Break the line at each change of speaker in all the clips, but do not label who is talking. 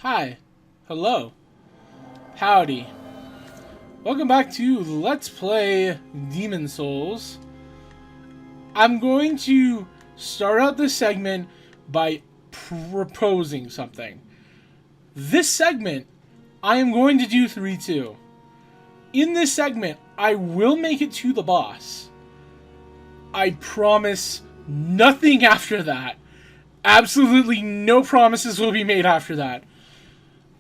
Hi. Hello. Howdy. Welcome back to Let's Play Demon Souls. I'm going to start out this segment by proposing something. This segment, I am going to do 3-2. In this segment, I will make it to the boss. I promise nothing after that. Absolutely no promises will be made after that.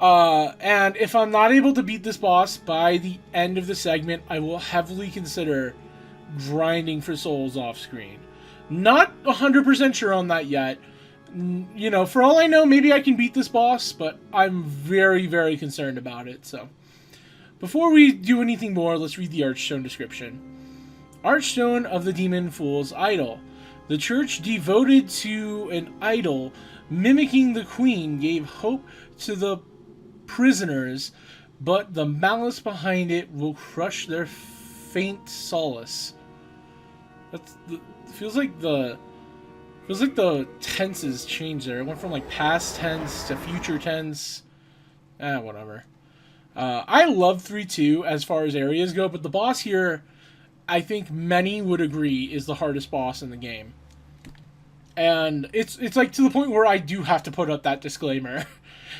And if I'm not able to beat this boss by the end of the segment, I will heavily consider grinding for souls off screen. Not 100% sure on that yet. You know, for all I know, maybe I can beat this boss, but I'm very, very concerned about it. So, before we do anything more, let's read the Archstone description. Archstone of the Demon Fool's Idol. The church devoted to an idol mimicking the queen gave hope to the prisoners, but the malice behind it will crush their faint solace. Feels like the tenses changed there. It went from like past tense to future tense. Whatever. I love 3-2 as far as areas go, but the boss here, I think many would agree, is the hardest boss in the game. And it's like to the point where I do have to put up that disclaimer.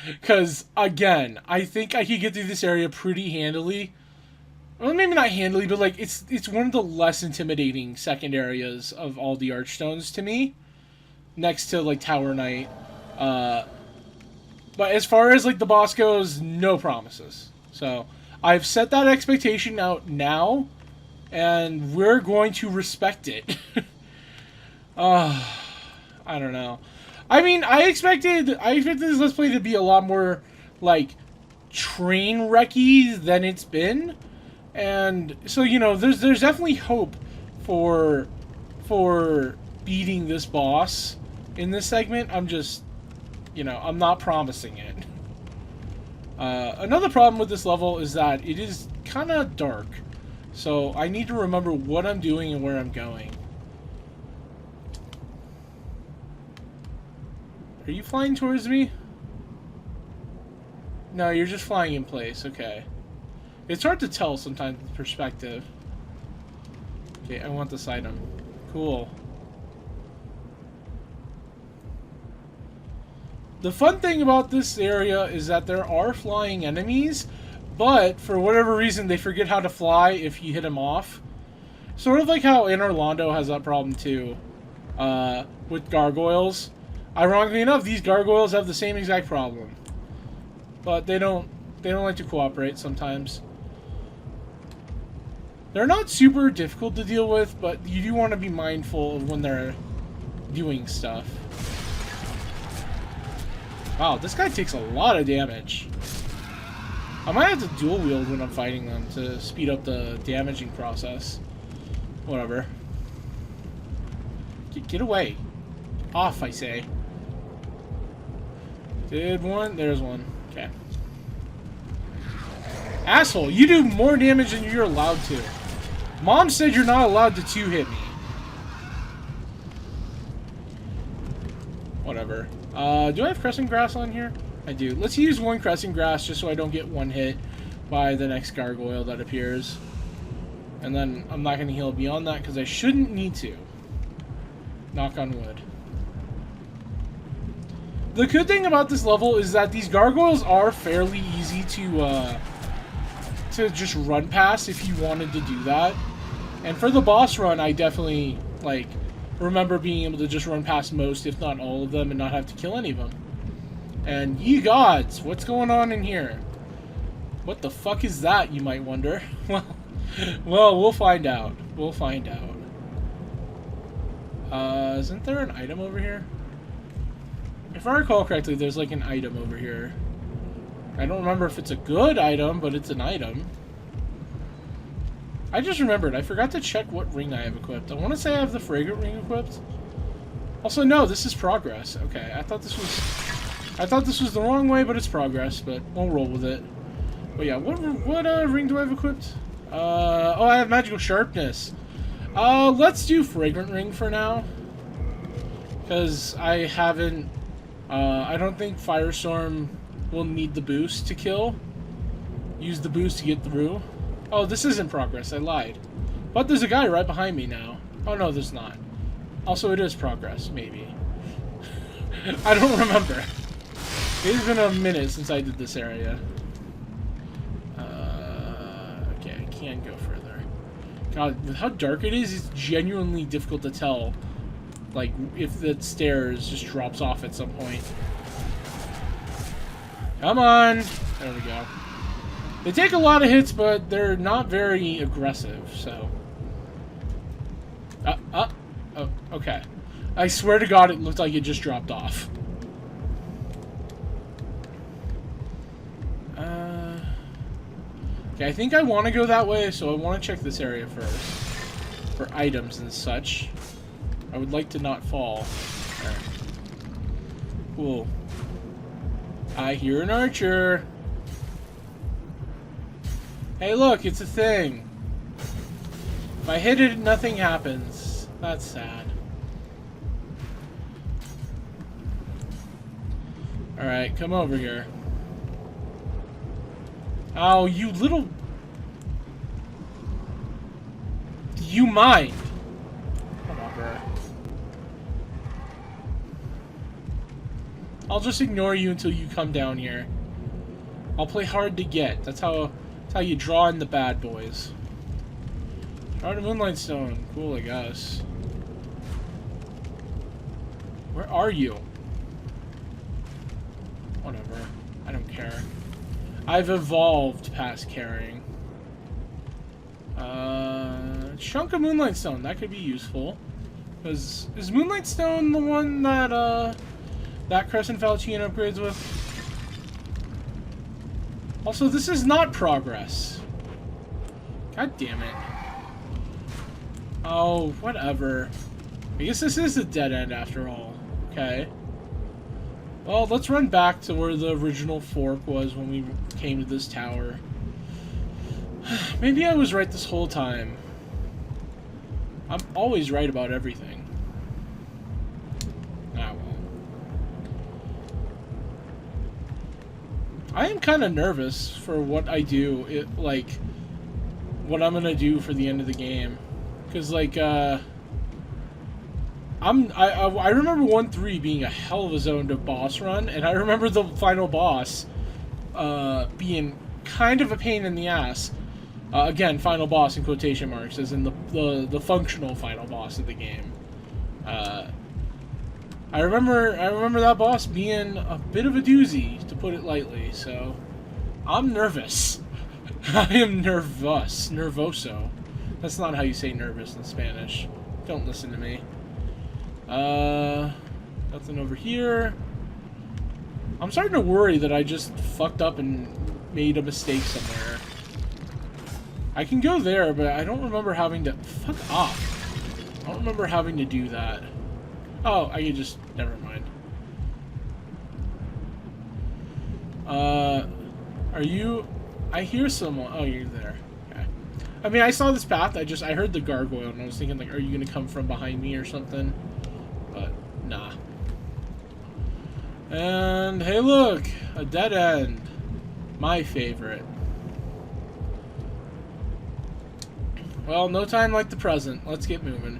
Because, again, I think I could get through this area pretty handily. Well, maybe not handily, but like it's one of the less intimidating second areas of all the Archstones to me. Next to, like, Tower Knight. But as far as, like, the boss goes, no promises. So, I've set that expectation out now. And we're going to respect it. I don't know. I mean, I expected this Let's Play to be a lot more, like, train wrecky than it's been. And so, you know, there's definitely hope for beating this boss in this segment. I'm just, you know, I'm not promising it. Another problem with this level is that it is kind of dark. So I need to remember what I'm doing and where I'm going. Are you flying towards me? No, you're just flying in place. Okay. It's hard to tell sometimes with perspective. Okay, I want this item. Cool. The fun thing about this area is that there are flying enemies, but for whatever reason they forget how to fly if you hit them off. Sort of like how in Orlando has that problem too, with gargoyles. Ironically enough, these gargoyles have the same exact problem, but they don't like to cooperate sometimes. They're not super difficult to deal with, but you do want to be mindful of when they're doing stuff. Wow, this guy takes a lot of damage. I might have to dual wield when I'm fighting them to speed up the damaging process. Whatever. Get away. Off, I say. Did one? There's one. Okay. Asshole, you do more damage than you're allowed to. Mom said you're not allowed to two-hit me. Whatever. Do I have Crescent Grass on here? I do. Let's use one Crescent Grass just so I don't get one hit by the next gargoyle that appears. And then I'm not going to heal beyond that because I shouldn't need to. Knock on wood. The good thing about this level is that these gargoyles are fairly easy to just run past if you wanted to do that. And for the boss run, I definitely, like, remember being able to just run past most, if not all of them, and not have to kill any of them. And ye gods, what's going on in here? What the fuck is that, you might wonder? Well, we'll find out. We'll find out. Isn't there an item over here? If I recall correctly, there's like an item over here. I don't remember if it's a good item, but it's an item. I just remembered. I forgot to check what ring I have equipped. I want to say I have the Fragrant Ring equipped. Also, no, this is progress. Okay, I thought this was the wrong way, but it's progress. But we'll roll with it. But yeah, what ring do I have equipped? Oh, I have magical sharpness. Let's do Fragrant Ring for now. Because I haven't, I don't think Firestorm we'll need the boost to kill. Use the boost to get through. Oh, this isn't progress. I lied. But there's a guy right behind me now. Oh, no, there's not. Also, it is progress, maybe. I don't remember. It's been a minute since I did this area. Okay, I can go further. God, with how dark it is, it's genuinely difficult to tell. Like, if the stairs just drops off at some point. Come on! There we go. They take a lot of hits, but they're not very aggressive, so... Oh, okay. I swear to God, it looked like it just dropped off. Okay, I think I want to go that way, so I want to check this area first. For items and such. I would like to not fall. Alright. Cool. I hear an archer. Hey, look, it's a thing. If I hit it, nothing happens. That's sad. Alright, come over here. Oh, you little... Do you mind? Come over. I'll just ignore you until you come down here. I'll play hard to get. That's how you draw in the bad boys. Shard of Moonlight Stone. Cool, I guess. Where are you? Whatever. I don't care. I've evolved past caring. Chunk of Moonlight Stone. That could be useful. Is Moonlight Stone the one that, that Crescent Falchion upgrades with? Also, this is not progress. God damn it. Oh, whatever. I guess this is a dead end after all. Okay. Well, let's run back to where the original fork was when we came to this tower. Maybe I was right this whole time. I'm always right about everything. Ah, well. I am kind of nervous for what I do. Like, what I'm gonna do for the end of the game. Because, like, I remember 1-3 being a hell of a zoned of boss run, and I remember the final boss being kind of a pain in the ass. Again, final boss in quotation marks, as in the functional final boss of the game. I remember that boss being a bit of a doozy, to put it lightly. So I'm nervous. I am nervoso. That's not how you say nervous in Spanish. Don't listen to me. Nothing over here. I'm starting to worry that I just fucked up and made a mistake somewhere. I can go there, but I don't remember having to... Fuck off. I don't remember having to do that. Oh, I can just... Never mind. Are you... I hear someone... Oh, you're there. Okay. I mean, I saw this path. I heard the gargoyle, and I was thinking, like, are you gonna come from behind me or something? But, nah. And, hey look! A dead end. My favorite. Well, no time like the present. Let's get moving.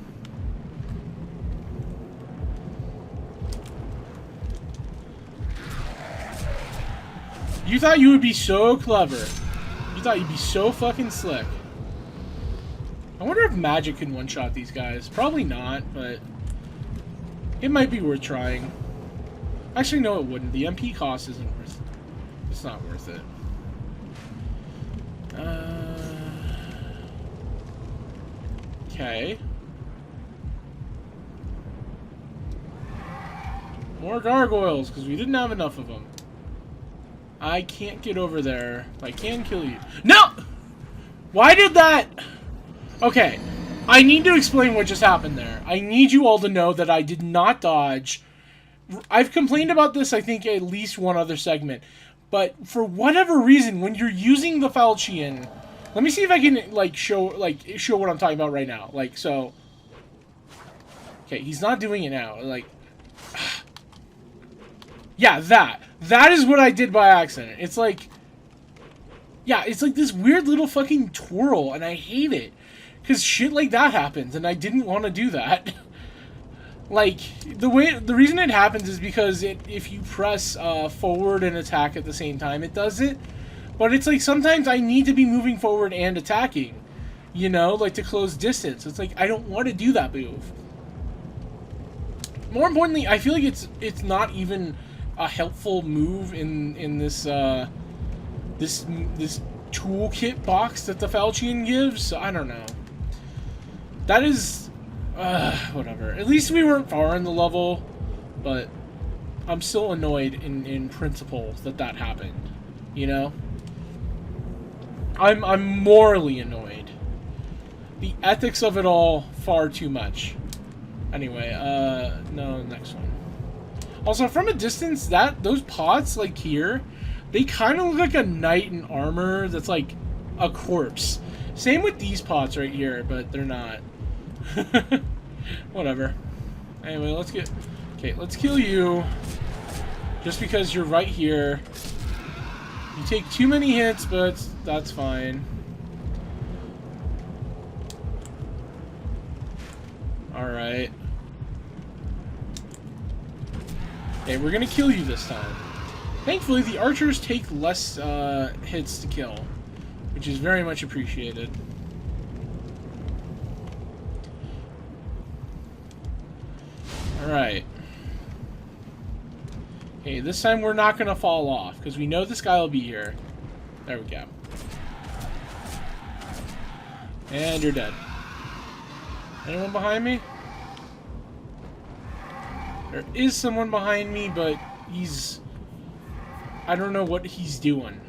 You thought you would be so clever. You thought you'd be so fucking slick. I wonder if magic can one-shot these guys. Probably not, but... it might be worth trying. Actually, no, it wouldn't. The MP cost isn't worth... It's not worth it. Okay. More gargoyles, because we didn't have enough of them. I can't get over there. I can kill you. No! Why did that... Okay. I need to explain what just happened there. I need you all to know that I did not dodge. I've complained about this, I think, at least one other segment. But for whatever reason, when you're using the Falchion... Let me see if I can, like, show what I'm talking about right now. Like, so... Okay, he's not doing it now. Like... Yeah, that. That is what I did by accident. It's like... Yeah, it's like this weird little fucking twirl, and I hate it. Because shit like that happens, and I didn't want to do that. Like, the reason it happens is because if you press forward and attack at the same time, it does it. But it's like, sometimes I need to be moving forward and attacking. You know, like to close distance. It's like, I don't want to do that move. More importantly, I feel like it's not even a helpful move in this this toolkit box that the Falchion gives. So I don't know. That is whatever. At least we weren't far in the level, but I'm still annoyed in principle that happened. You know, I'm morally annoyed. The ethics of it all, far too much. Anyway, no, next one. Also, from a distance, those pots, like here, they kind of look like a knight in armor that's like a corpse. Same with these pots right here, but they're not. Whatever. Anyway, let's kill you. Just because you're right here. You take too many hits, but that's fine. Alright. Okay, we're gonna kill you this time. Thankfully, the archers take less hits to kill, which is very much appreciated. Alright. Okay, this time we're not gonna fall off, because we know this guy will be here. There we go. And you're dead. Anyone behind me? There is someone behind me, but he's... I don't know what he's doing.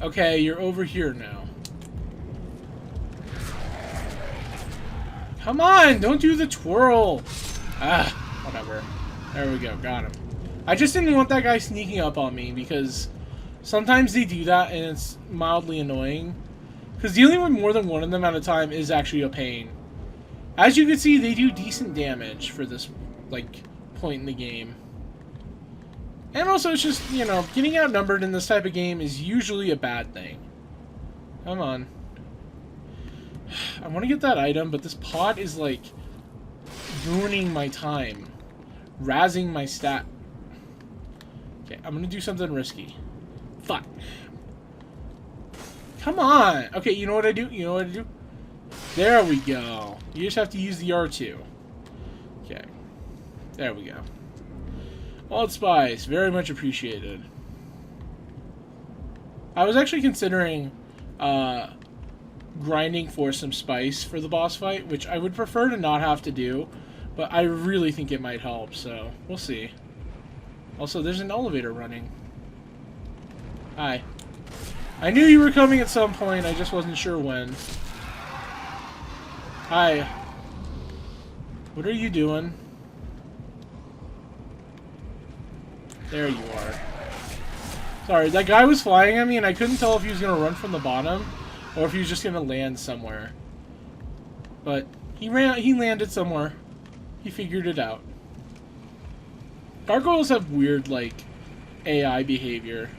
Okay, you're over here now. Come on! Don't do the twirl! Ah, whatever. There we go, got him. I just didn't want that guy sneaking up on me, because sometimes they do that and it's mildly annoying. Because dealing with more than one of them at a time is actually a pain. As you can see, they do decent damage for this, like, point in the game. And also, it's just, you know, getting outnumbered in this type of game is usually a bad thing. Come on. I want to get that item, but this pot is, like, ruining my time. Razzing my stat. Okay, I'm gonna do something risky. Fuck. Come on! Okay, you know what I do? You know what I do? There we go. You just have to use the R2. Okay. There we go. Old spice. Very much appreciated. I was actually considering grinding for some spice for the boss fight, which I would prefer to not have to do, but I really think it might help, so we'll see. Also, there's an elevator running. Hi. I knew you were coming at some point, I just wasn't sure when. Hi. What are you doing? There you are. Sorry, that guy was flying at me and I couldn't tell if he was going to run from the bottom or if he was just going to land somewhere. But he landed somewhere. He figured it out. Gargoyles have weird, like, AI behavior.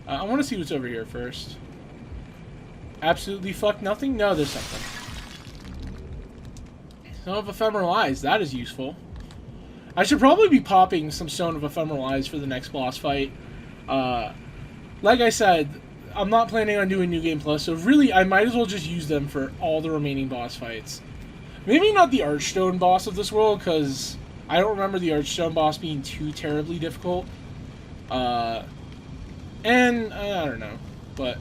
I want to see what's over here first. Absolutely fuck nothing? No, there's something. Stone of Ephemeral Eyes. That is useful. I should probably be popping some Stone of Ephemeral Eyes for the next boss fight. Like I said, I'm not planning on doing New Game Plus, so really I might as well just use them for all the remaining boss fights. Maybe not the Archstone boss of this world, because I don't remember the Archstone boss being too terribly difficult. And I don't know, but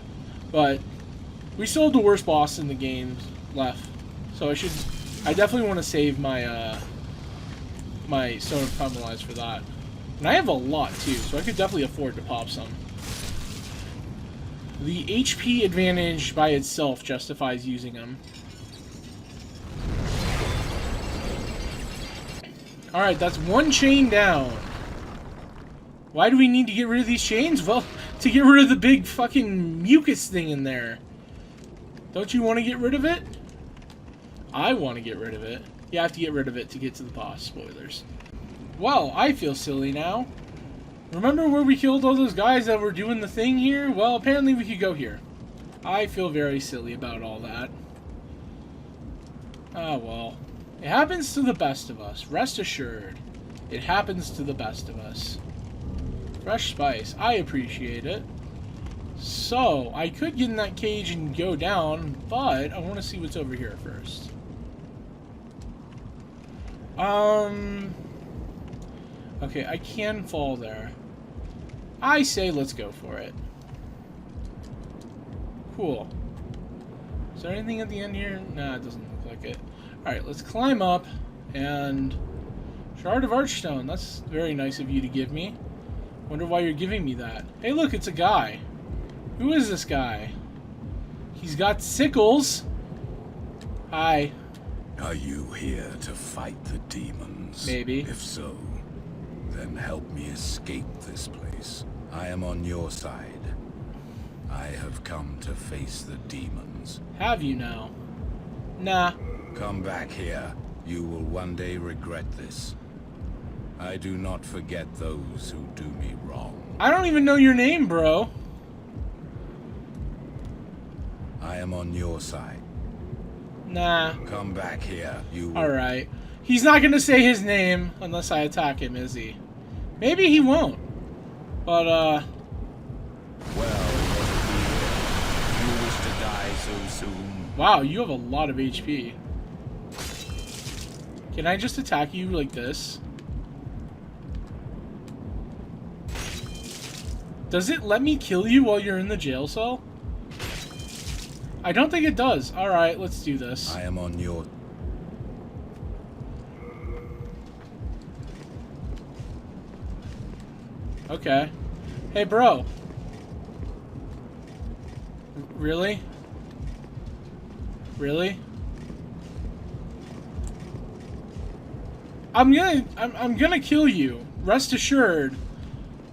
we still have the worst boss in the game left, so I definitely want to save my my Stone of Ephemeral Eyes for that. And I have a lot too, so I could definitely afford to pop some. The HP advantage by itself justifies using them. Alright, that's one chain down. Why do we need to get rid of these chains? Well, to get rid of the big fucking mucus thing in there. Don't you want to get rid of it? I want to get rid of it. You have to get rid of it to get to the boss. Spoilers. Well, I feel silly now. Remember where we killed all those guys that were doing the thing here? Well, apparently we could go here. I feel very silly about all that. Ah, well. It happens to the best of us. Rest assured. It happens to the best of us. Fresh spice. I appreciate it. So, I could get in that cage and go down, but I want to see what's over here first. Okay, I can fall there. I say let's go for it. Cool. Is there anything at the end here? Nah, it doesn't look like it. Alright, let's climb up, and... Shard of Archstone. That's very nice of you to give me. Wonder why you're giving me that. Hey look, it's a guy. Who is this guy? He's got sickles. Hi.
Are you here to fight the demons?
Maybe.
If so, then help me escape this place. I am on your side. I have come to face the demons.
Have you now? Nah.
Come back here. You will one day regret this. I do not forget those who do me wrong.
I don't even know your name, bro.
I am on your side.
Nah.
Come back here. You will...
Alright. He's not gonna say his name unless I attack him, is he? Maybe he won't. But,
Well, you wish to die so soon?
wow, you have a lot of HP. Can I just attack you like this? Does it let me kill you while you're in the jail cell? I don't think it does. Alright, let's do this.
I am on your...
Okay. Hey, bro. Really? Really? I'm gonna kill you. Rest assured.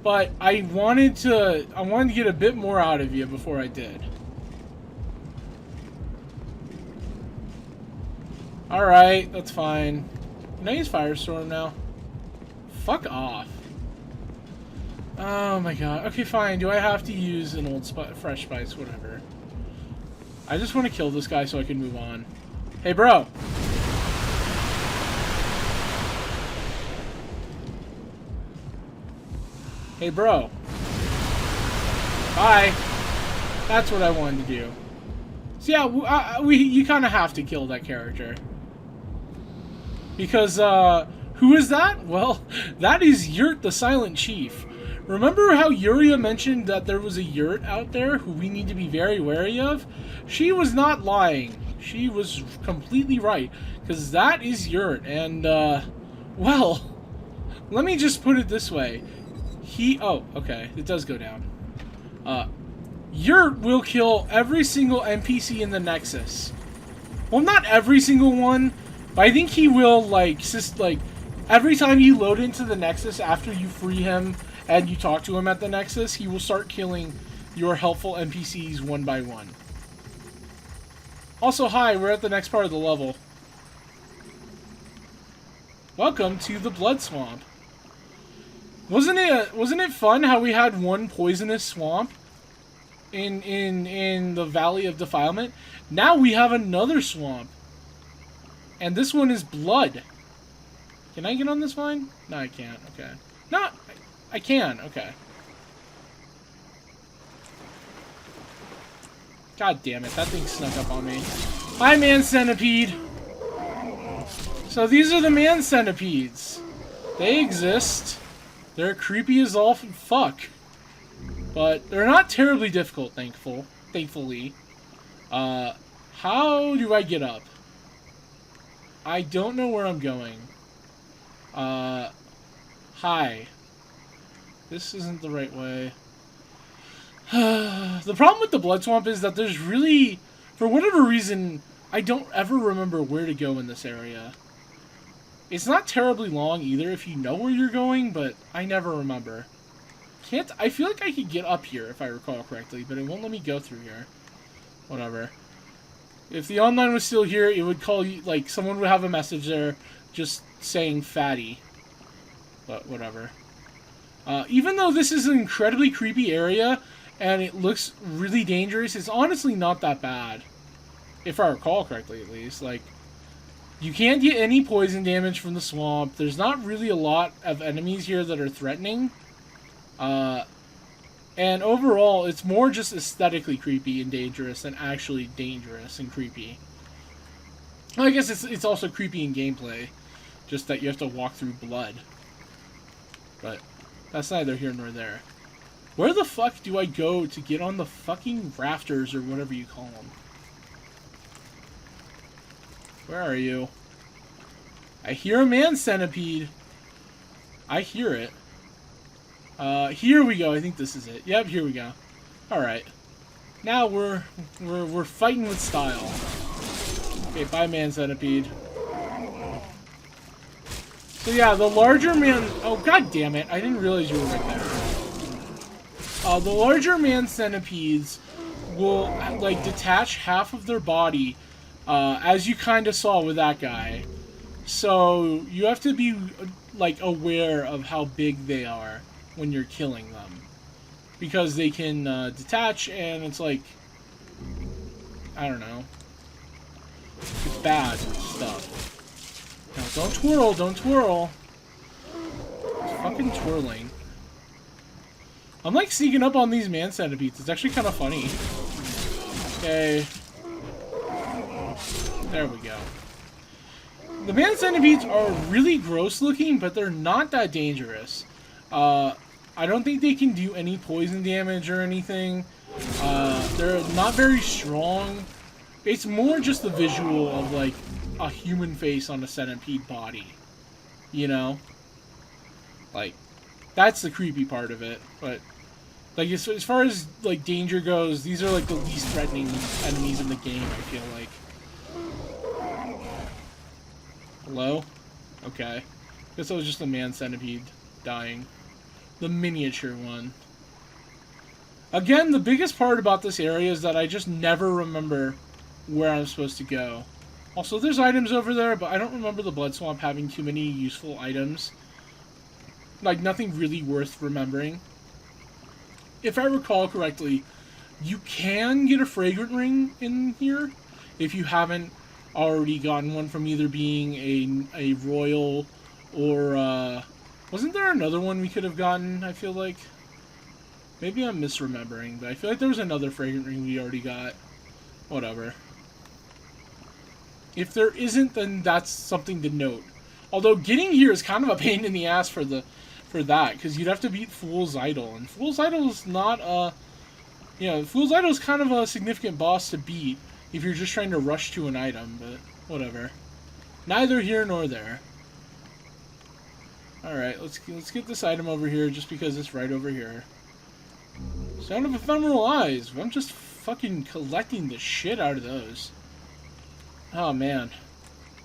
But I wanted to get a bit more out of you before I did. Alright, that's fine. Can I use Firestorm now? Fuck off. Oh my god. Okay, fine. Do I have to use an old fresh spice? Whatever. I just want to kill this guy so I can move on. Hey, bro. Hey, bro. Bye. That's what I wanted to do. So yeah, you kind of have to kill that character. Because, who is that? Well, that is Yurt the Silent Chief. Remember how Yuria mentioned that there was a Yurt out there who we need to be very wary of? She was not lying. She was completely right. Because that is Yurt. And, well, let me just put it this way. Oh, okay. It does go down. Yurt will kill every single NPC in the Nexus. Well, not every single one, but I think he will, like, every time you load into the Nexus after you free him and you talk to him at the Nexus, he will start killing your helpful NPCs one by one. Also, hi, we're at the next part of the level. Welcome to the Blood Swamp. Wasn't it fun how we had one poisonous swamp in the Valley of Defilement? Now we have another swamp. And this one is blood. Can I get on this vine? No, I can't. Okay. No, I can. Okay. God damn it. That thing snuck up on me. Hi, man centipede. So these are the man centipedes. They exist. They're creepy as all fuck. But they're not terribly difficult, thankfully. How do I get up? I don't know where I'm going. Hi. This isn't the right way. The problem with the Blood Swamp is that there's really, for whatever reason, I don't ever remember where to go in this area. It's not terribly long either if you know where you're going, but I never remember. I feel like I could get up here if I recall correctly, but it won't let me go through here. Whatever. If the online was still here, it would call you, like, someone would have a message there just saying fatty. But whatever. Even though this is an incredibly creepy area, and it looks really dangerous, it's honestly not that bad. If I recall correctly, at least. Like, you can't get any poison damage from the swamp. There's not really a lot of enemies here that are threatening. And overall, it's more just aesthetically creepy and dangerous than actually dangerous and creepy. Well, I guess it's also creepy in gameplay. Just that you have to walk through blood. But that's neither here nor there. Where the fuck do I go to get on the fucking rafters or whatever you call them? Where are you? I hear a man centipede. I hear it. Here we go. I think this is it. Yep, here we go. Alright. Now we're fighting with style. Okay, bye man centipede. So yeah, the larger man... Oh, god damn it. I didn't realize you were right there. The larger man centipedes will, like, detach half of their body, as you kind of saw with that guy. So you have to be, like, aware of how big they are when you're killing them. Because they can detach, and it's like... I don't know. It's bad stuff. Now, don't twirl, don't twirl. It's fucking twirling. I'm like sneaking up on these man centipedes. It's actually kind of funny. Okay. There we go. The man centipedes are really gross looking, but they're not that dangerous. I don't think they can do any poison damage or anything. They're not very strong. It's more just the visual of, like, a human face on a centipede body. You know? Like, that's the creepy part of it. But, like, as far as, like, danger goes, these are, like, the least threatening enemies in the game, I feel like. Hello? Okay. Guess that was just a man centipede dying. The miniature one. Again, the biggest part about this area is that I just never remember where I'm supposed to go. Also, there's items over there, but I don't remember the Blood Swamp having too many useful items. Like, nothing really worth remembering. If I recall correctly, you can get a Fragrant Ring in here if you haven't already gotten one from either being a royal or, wasn't there another one we could have gotten, I feel like? Maybe I'm misremembering, but I feel like there was another Fragrant Ring we already got. Whatever. If there isn't, then that's something to note. Although getting here is kind of a pain in the ass for that, because you'd have to beat Fool's Idol, and Fool's Idol is not a... Yeah, Fool's Idol is kind of a significant boss to beat if you're just trying to rush to an item, but whatever. Neither here nor there. Alright, let's get this item over here just because it's right over here. Sound of Ephemeral Eyes. I'm just fucking collecting the shit out of those. Oh man.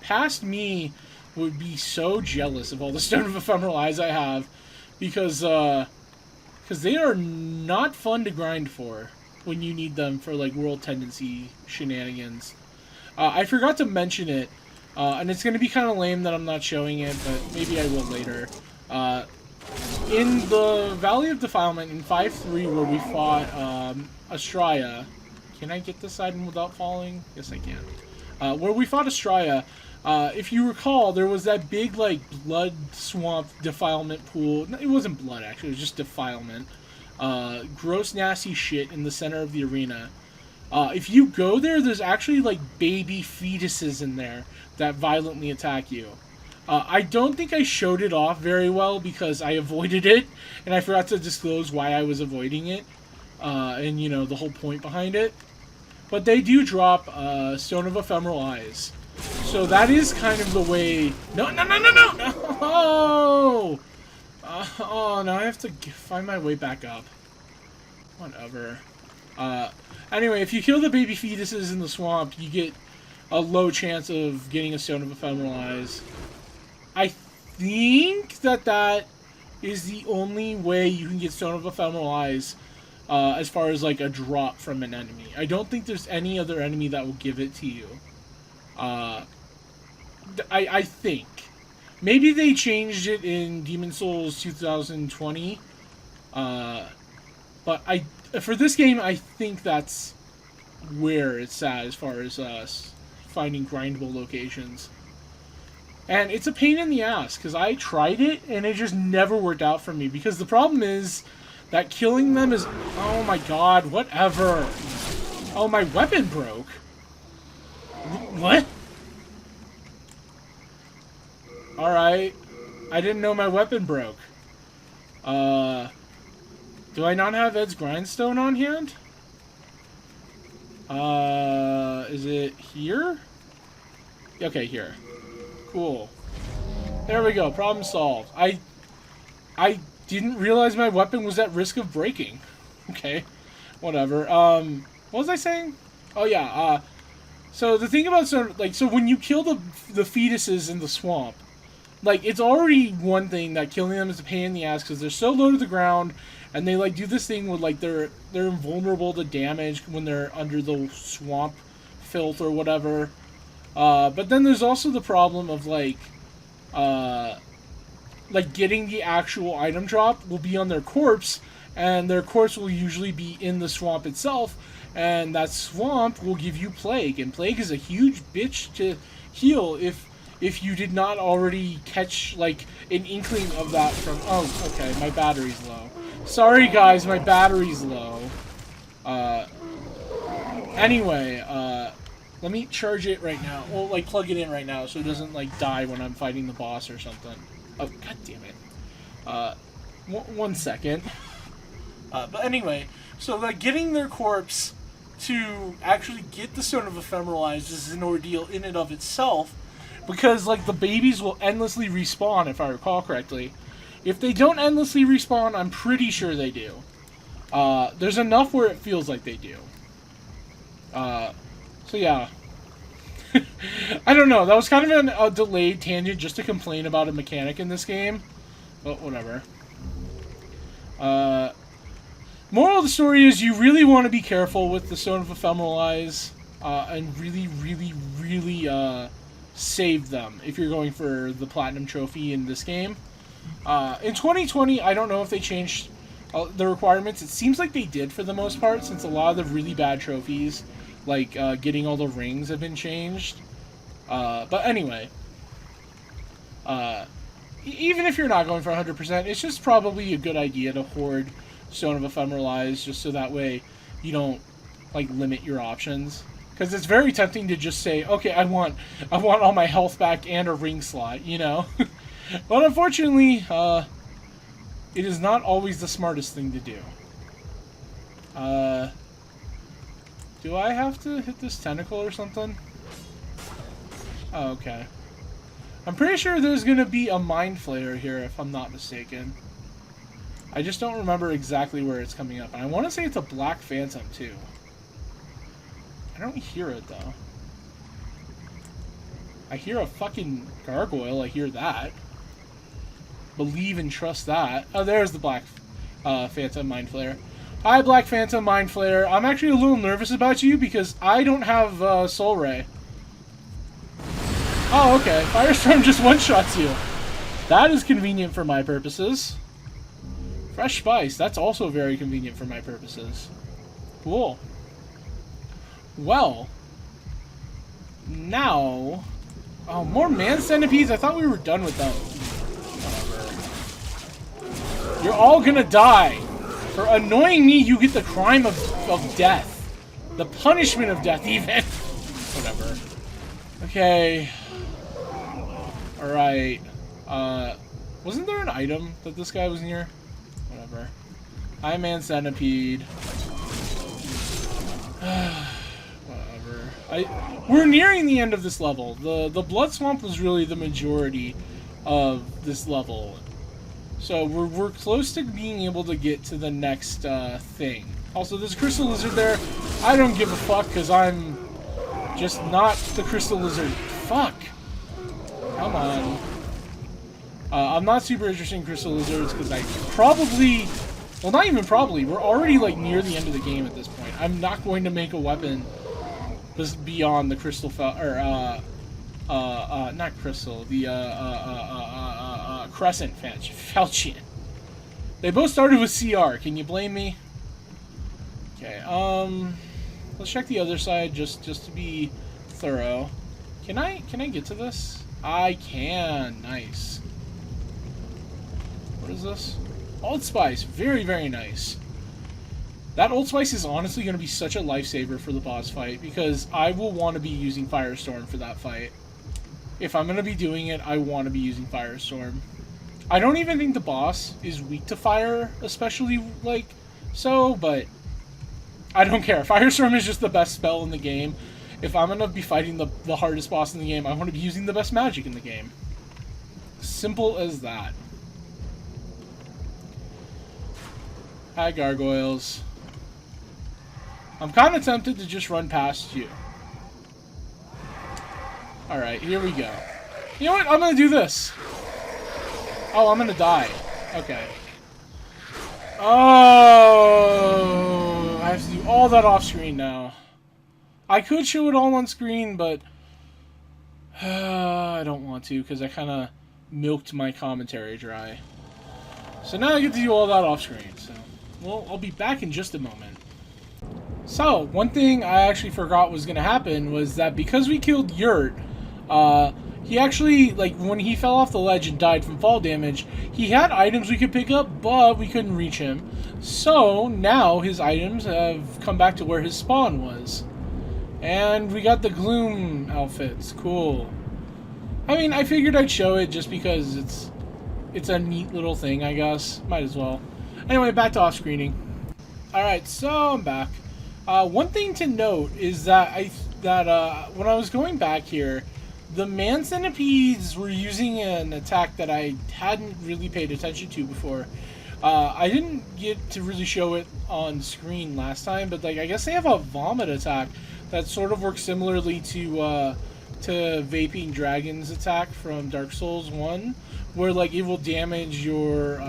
Past me would be so jealous of all the Stone of Ephemeral Eyes I have, because they are not fun to grind for when you need them for, like, world tendency shenanigans. I forgot to mention it, and it's going to be kind of lame that I'm not showing it, but maybe I will later. In the Valley of Defilement in 5-3, where we fought Astraya... Can I get this item without falling? Yes, I can. Where we fought Astraya, if you recall, there was that big, like, blood swamp defilement pool. No, it wasn't blood, actually. It was just defilement. Gross, nasty shit in the center of the arena. If you go there, there's actually, like, baby fetuses in there that violently attack you. I don't think I showed it off very well because I avoided it, and I forgot to disclose why I was avoiding it, and, you know, the whole point behind it. But they do drop Stone of Ephemeral Eyes. So that is kind of the way... No! Oh, now I have to find my way back up. Whatever. Anyway, if you kill the baby fetuses in the swamp, you get a low chance of getting a Stone of Ephemeral Eyes. I think that is the only way you can get Stone of Ephemeral Eyes as far as like a drop from an enemy. I don't think there's any other enemy that will give it to you. I think. Maybe they changed it in Demon Souls 2020. But for this game, I think that's where it's at as far as finding grindable locations. And it's a pain in the ass, because I tried it, and it just never worked out for me. Because the problem is that killing them is... Oh my god, whatever. Oh, my weapon broke. What? Alright. I didn't know my weapon broke. Do I not have Ed's Grindstone on hand? Is it here? Okay, here. Cool. There we go. Problem solved. I didn't realize my weapon was at risk of breaking. Okay. Whatever. What was I saying? Oh, yeah. So the thing about so when you kill the fetuses in the swamp, like, it's already one thing that killing them is a pain in the ass because they're so low to the ground, and they like do this thing with like they're invulnerable to damage when they're under the swamp filth or whatever. But then there's also the problem of like getting the actual item drop will be on their corpse, and their corpse will usually be in the swamp itself, and that swamp will give you plague, and plague is a huge bitch to heal if you did not already catch like an inkling of that from... Oh, okay, my battery's low. Sorry guys, my battery's low. Anyway, let me charge it right now. Well, like, plug it in right now so it doesn't, like, die when I'm fighting the boss or something. Oh, god damn it. 1 second. But anyway, so, like, getting their corpse to actually get the Stone of Ephemeral Eyes is an ordeal in and of itself, because, like, the babies will endlessly respawn, if I recall correctly. If they don't endlessly respawn, I'm pretty sure they do. There's enough where it feels like they do. So yeah. I don't know, that was kind of a delayed tangent just to complain about a mechanic in this game. But whatever. Moral of the story is you really want to be careful with the Stone of Ephemeral Eyes, and really save them if you're going for the Platinum Trophy in this game. In 2020, I don't know if they changed the requirements. It seems like they did for the most part, since a lot of the really bad trophies, like getting all the rings, have been changed. But anyway, even if you're not going for 100%, it's just probably a good idea to hoard Stone of Ephemeral Eyes, just so that way you don't like limit your options. Because it's very tempting to just say, okay, I want all my health back and a ring slot, you know? But unfortunately, it is not always the smartest thing to do. Do I have to hit this tentacle or something? Oh, okay. I'm pretty sure there's going to be a Mind Flayer here, if I'm not mistaken. I just don't remember exactly where it's coming up. And I want to say it's a Black Phantom, too. I don't hear it, though. I hear a fucking gargoyle. I hear that. Believe and trust that. Oh, there's the Black Phantom Mind Flayer. Hi, Black Phantom Mind Flayer. I'm actually a little nervous about you because I don't have Soul Ray. Oh, okay. Firestorm just one-shots you. That is convenient for my purposes. Fresh Spice. That's also very convenient for my purposes. Cool. Well, now... Oh, more man centipedes? I thought we were done with them. Whatever. You're all gonna die. For annoying me, you get the crime of death. The punishment of death, even. Whatever. Okay. Alright. Wasn't there an item that this guy was near? Whatever. Hi, man centipede. We're nearing the end of this level. The Blood Swamp was really the majority of this level. So we're close to being able to get to the next thing. Also, there's a Crystal Lizard there. I don't give a fuck because I'm just not the Crystal Lizard. Fuck. Come on. I'm not super interested in Crystal Lizards because I probably Well, not even probably. We're already, like, near the end of the game at this point. I'm not going to make a weapon just beyond the crystal not crystal, the, crescent falchion. They both started with CR. Can you blame me? Okay, let's check the other side just to be thorough. Can I get to this? I can. Nice. What is this? Old Spice. Very, very nice. That Old Spice is honestly going to be such a lifesaver for the boss fight, because I will want to be using Firestorm for that fight. If I'm going to be doing it, I want to be using Firestorm. I don't even think the boss is weak to fire, especially, like, so, but I don't care. Firestorm is just the best spell in the game. If I'm going to be fighting the hardest boss in the game, I want to be using the best magic in the game. Simple as that. Hi, Gargoyles. I'm kind of tempted to just run past you. Alright, here we go. You know what? I'm going to do this. Oh, I'm going to die. Okay. Oh, I have to do all that off screen now. I could show it all on screen, but I don't want to, because I kind of milked my commentary dry. So now I get to do all that off screen. So, well, I'll be back in just a moment. So, one thing I actually forgot was going to happen was that because we killed Yurt, he actually, like, when he fell off the ledge and died from fall damage, he had items we could pick up, but we couldn't reach him. So, now his items have come back to where his spawn was. And we got the Gloom outfits. Cool. I mean, I figured I'd show it just because it's a neat little thing, I guess. Might as well. Anyway, back to off-screening. Alright, so I'm back. One thing to note is that when I was going back here, the man centipedes were using an attack that I hadn't really paid attention to before. I didn't get to really show it on screen last time, but like I guess they have a vomit attack that sort of works similarly to Vaping Dragon's attack from Dark Souls 1, where like it will damage your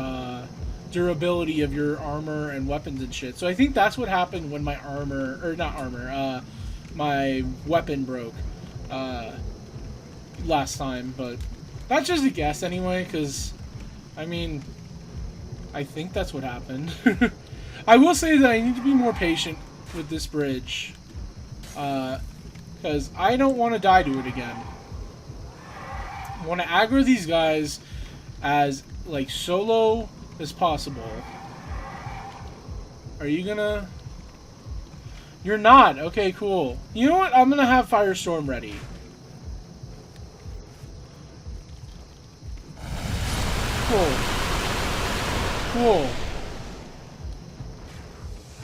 durability of your armor and weapons and shit. So I think that's what happened when my my weapon broke last time, but that's just a guess anyway, because I mean, I think that's what happened. I will say that I need to be more patient with this bridge, because I don't want to die to it again. I want to aggro these guys as like solo as possible. Are you gonna? You're not. Okay, cool. You know what? I'm gonna have Firestorm ready. Cool. Cool.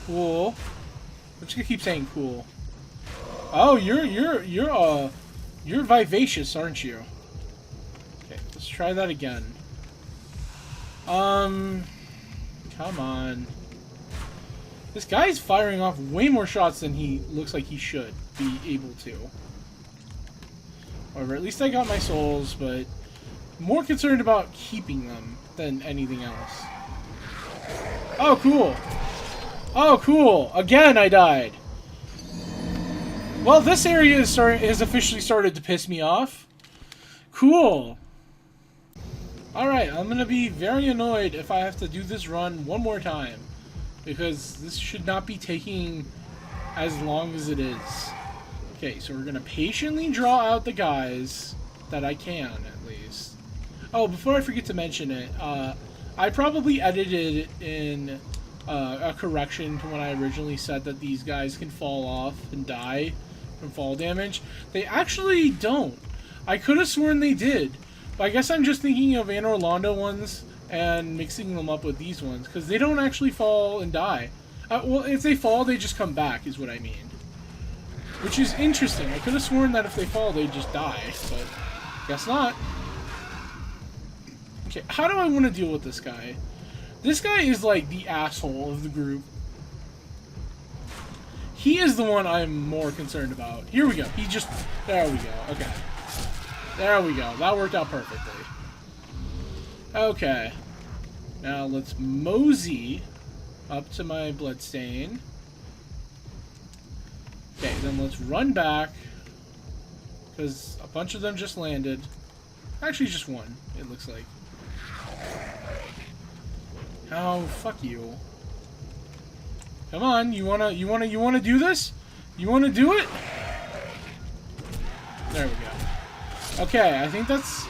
Cool. I'm just gonna keep saying cool. Oh, you're vivacious, aren't you? Okay, let's try that again. Come on. This guy's firing off way more shots than he looks like he should be able to. However, at least I got my souls, but more concerned about keeping them than anything else. Oh, cool. Oh, cool. Again, I died. Well, this area has officially started to piss me off. Cool. Alright, I'm going to be very annoyed if I have to do this run one more time, because this should not be taking as long as it is. Okay, so we're going to patiently draw out the guys that I can, at least. Oh, before I forget to mention it, I probably edited in a correction to when I originally said that these guys can fall off and die from fall damage. They actually don't. I could have sworn they did, but I guess I'm just thinking of Anne Orlando ones and mixing them up with these ones, because they don't actually fall and die. Well, if they fall, they just come back, is what I mean. Which is interesting. I could have sworn that if they fall, they just die, but guess not. Okay, how do I want to deal with this guy? This guy is like the asshole of the group. He is the one I'm more concerned about. Here we go. There we go. Okay. There we go. That worked out perfectly. Okay. Now let's mosey up to my bloodstain. Okay, then let's run back. Because a bunch of them just landed. Actually, just one, it looks like. Oh, fuck you. Come on, you wanna do this? You wanna do it? There we go. Okay, I think that's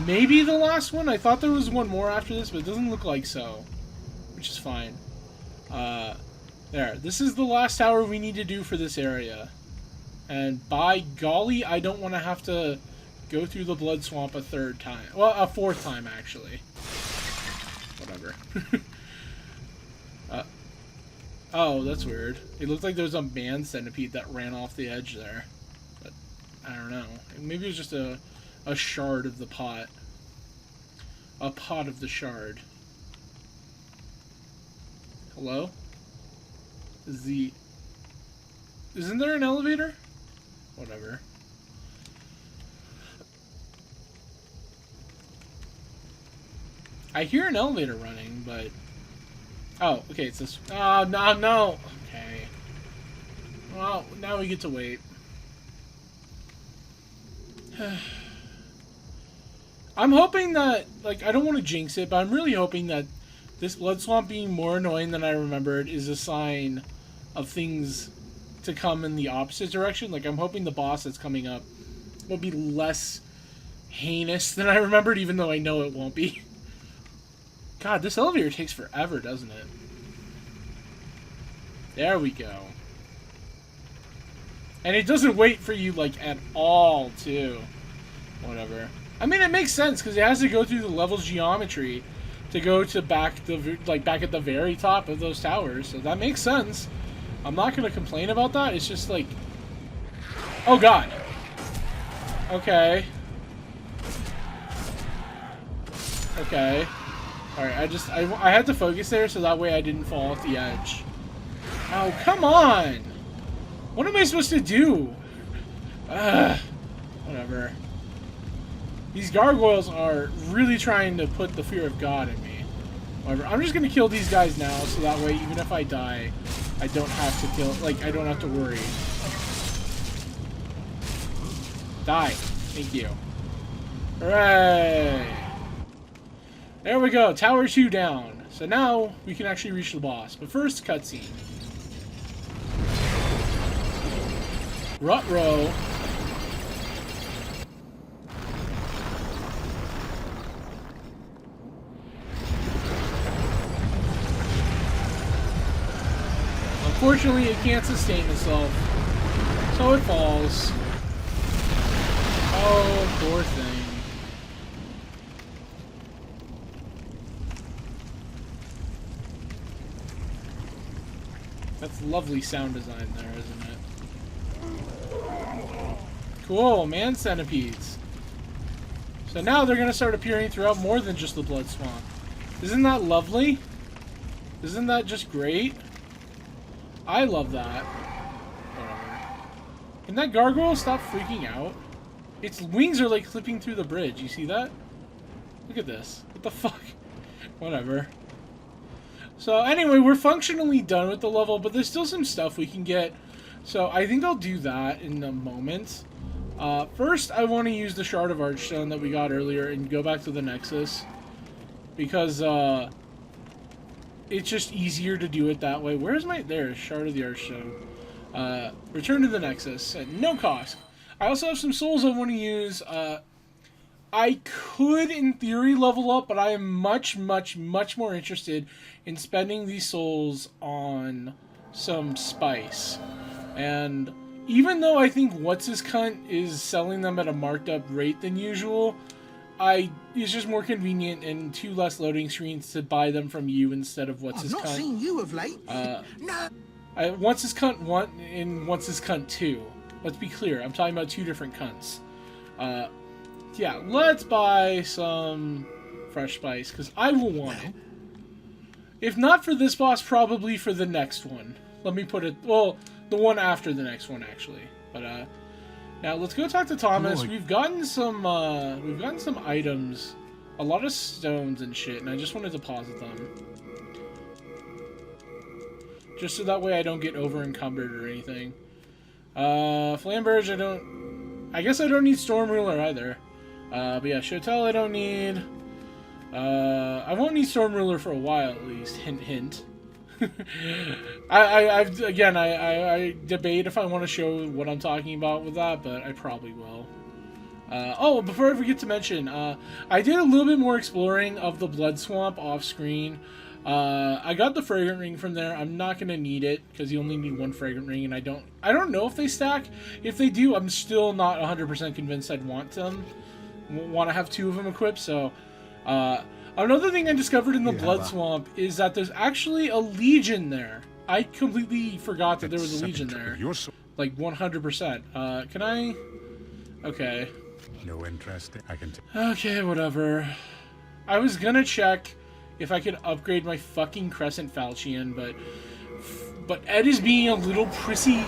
maybe the last one. I thought there was one more after this, but it doesn't look like so. Which is fine. There. This is the last tower we need to do for this area. And by golly, I don't want to have to go through the blood swamp a third time. Well, a fourth time, actually. Whatever. Oh, that's weird. It looked like there was a man centipede that ran off the edge there. But, I don't know. Maybe it was just a shard of the pot. A pot of the shard. Hello? Isn't there an elevator? Whatever. I hear an elevator running, but... Oh, okay, it's this... Oh, no! Okay. Well, now we get to wait. I'm hoping that... Like, I don't want to jinx it, but I'm really hoping that this blood swamp being more annoying than I remembered is a sign of things to come in the opposite direction. Like, I'm hoping the boss that's coming up will be less heinous than I remembered, even though I know it won't be. God, this elevator takes forever, doesn't it? There we go. And it doesn't wait for you, like, at all, too. Whatever. I mean, it makes sense, because it has to go through the level's geometry to go to back at the very top of those towers. So that makes sense. I'm not going to complain about that. It's just, like... Oh, God. Okay. Okay. Alright, I had to focus there so that way I didn't fall off the edge. Oh, come on! What am I supposed to do? Whatever. These gargoyles are really trying to put the fear of God in me. Whatever. I'm just gonna kill these guys now so that way even if I die, I don't have to kill, like, I don't have to worry. Die. Thank you. Hooray! There we go, Tower 2 down. So now we can actually reach the boss. But first, cutscene. Ruh-roh. Unfortunately, it can't sustain itself, so it falls. Oh, poor thing. That's lovely sound design there, isn't it? Cool, man centipedes. So now they're gonna start appearing throughout more than just the blood swamp. Isn't that lovely? Isn't that just great? I love that. Whatever. Can that gargoyle stop freaking out? Its wings are like clipping through the bridge. You see that? Look at this. What the fuck? Whatever. So anyway, we're functionally done with the level, but there's still some stuff we can get. So I think I'll do that in a moment. First, I want to use the Shard of Archstone that we got earlier and go back to the Nexus. Because, it's just easier to do it that way. Where's my... There, Shard of the Archstone. Return to the Nexus at no cost. I also have some souls I want to use. I could, in theory, level up, but I am much, much, much more interested in spending these souls on some spice. And even though I think What's-His-Cunt is selling them at a marked up rate than usual, it's just more convenient and 2 less loading screens to buy them from you instead of What's-His-Cunt.
I've not seen you of late.
No. What's-His-Cunt 1 and What's-His-Cunt 2. Let's be clear, I'm talking about 2 different cunts. Yeah, let's buy some fresh spice, because I will want it. If not for this boss, probably for the next one. Let me put it... Well, the one after the next one, actually. But, now let's go talk to Thomas. We've gotten some items. A lot of stones and shit, and I just want to deposit them. just so that way I don't get over encumbered or anything. Flamberge, I guess I don't need Storm Ruler either. But yeah, Chotel I don't need. I won't need Storm Ruler for a while at least. Hint, hint. I debate if I want to show what I'm talking about with that, but I probably will. Oh, before I forget to mention, I did a little bit more exploring of the Blood Swamp off screen. I got the Fragrant Ring from there. I'm not gonna need it because you only need one Fragrant Ring, and I don't know if they stack. If they do, I'm still not 100% convinced I'd want to have 2 of them equipped. So, another thing I discovered in the Blood Swamp is that there's actually a Legion there. I completely forgot that there was a Legion there. Like 100%. Can I? Okay.
No interest. I can.
Okay, whatever. I was gonna check if I could upgrade my fucking Crescent Falchion, but Ed is being a little prissy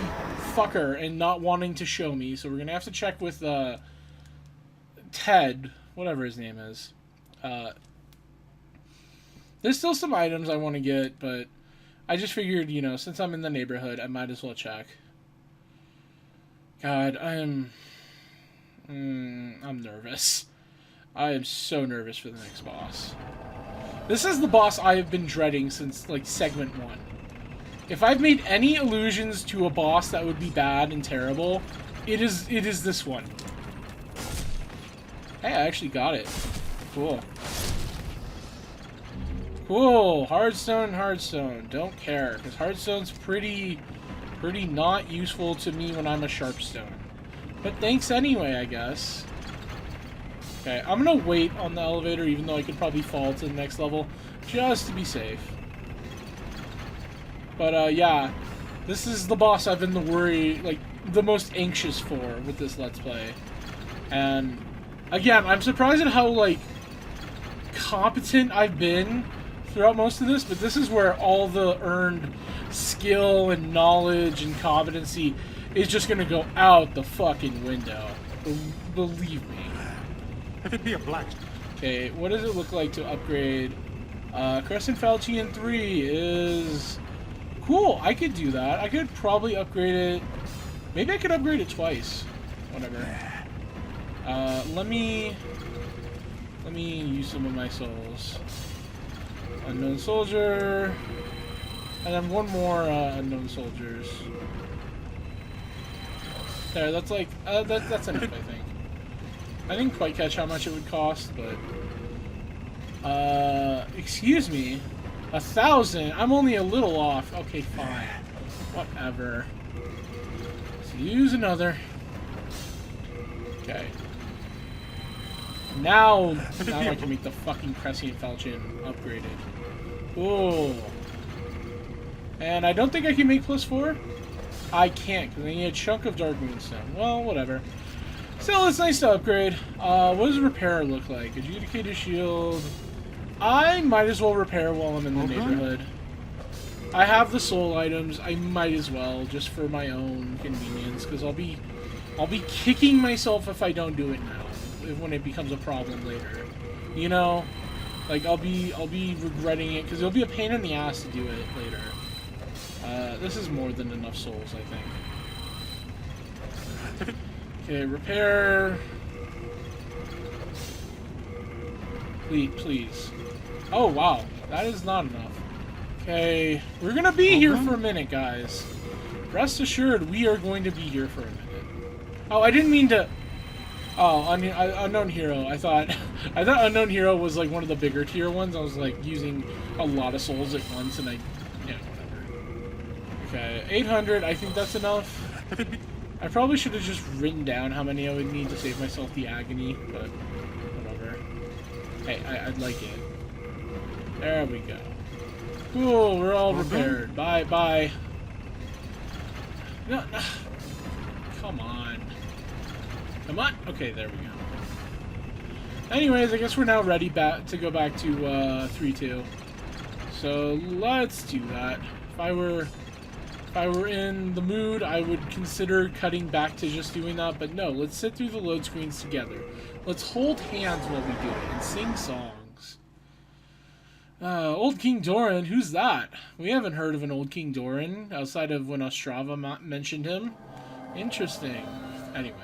fucker and not wanting to show me, so we're gonna have to check with Ted, whatever his name is. There's still some items I want to get, but I just figured, you know, since I'm in the neighborhood, I might as well check. God, I'm nervous. I am so nervous for the next boss. This is the boss I have been dreading since, like, segment 1. If I've made any allusions to a boss that would be bad and terrible, it is this one. Hey, I actually got it. Cool. Cool. Hardstone. Don't care, because Hardstone's pretty not useful to me when I'm a Sharpstone. But thanks anyway, I guess. Okay, I'm gonna wait on the elevator, even though I could probably fall to the next level, just to be safe. But, yeah, this is the boss I've been the most anxious for with this Let's Play. And, again, I'm surprised at how, like, competent I've been throughout most of this, but this is where all the earned skill and knowledge and competency is just gonna go out the fucking window. Believe me.
If it be a black.
Okay, what does it look like to upgrade? Crescent Falchion 3 is cool. I could do that. I could probably upgrade it. Maybe I could upgrade it twice. Whatever. Let me use some of my souls. Unknown Soldier, and then one more Unknown Soldiers. There, that's like that's enough, I think. I didn't quite catch how much it would cost, but excuse me, 1,000. I'm only a little off. Okay, fine, whatever. Let's use another. Okay. Now I can make the fucking Crescent Falchion upgraded. Ooh. And I don't think I can make +4. I can't, because I need a chunk of Dark Moonstone. Well, whatever. Still, it's nice to upgrade. What does Repair look like? Adjudicator Shield. I might as well repair while I'm in the neighborhood. I have the soul items. I might as well, just for my own convenience, because I'll be kicking myself if I don't do it now. When it becomes a problem later, you know, like I'll be regretting it because it'll be a pain in the ass to do it later. This is more than enough souls, I think. Okay, repair. Please. Oh wow, that is not enough. Okay, we're gonna be here for a minute, guys. Rest assured, we are going to be here for a minute. Oh, I didn't mean to. Oh, Unknown Hero. I thought Unknown Hero was like one of the bigger tier ones. I was like using a lot of souls at once, and yeah, whatever. Okay, 800. I think that's enough. I probably should have just written down how many I would need to save myself the agony, but whatever. Hey, I'd like it. There we go. Cool, we're all repaired. Bye. No. Come on. Come on. Okay, there we go. Anyways, I guess we're now ready to go back to 3-2. So let's do that. If I were in the mood, I would consider cutting back to just doing that. But no, let's sit through the load screens together. Let's hold hands while we do it and sing songs. Old King Doran, who's that? We haven't heard of an Old King Doran outside of when Ostrava mentioned him. Interesting. Anyway.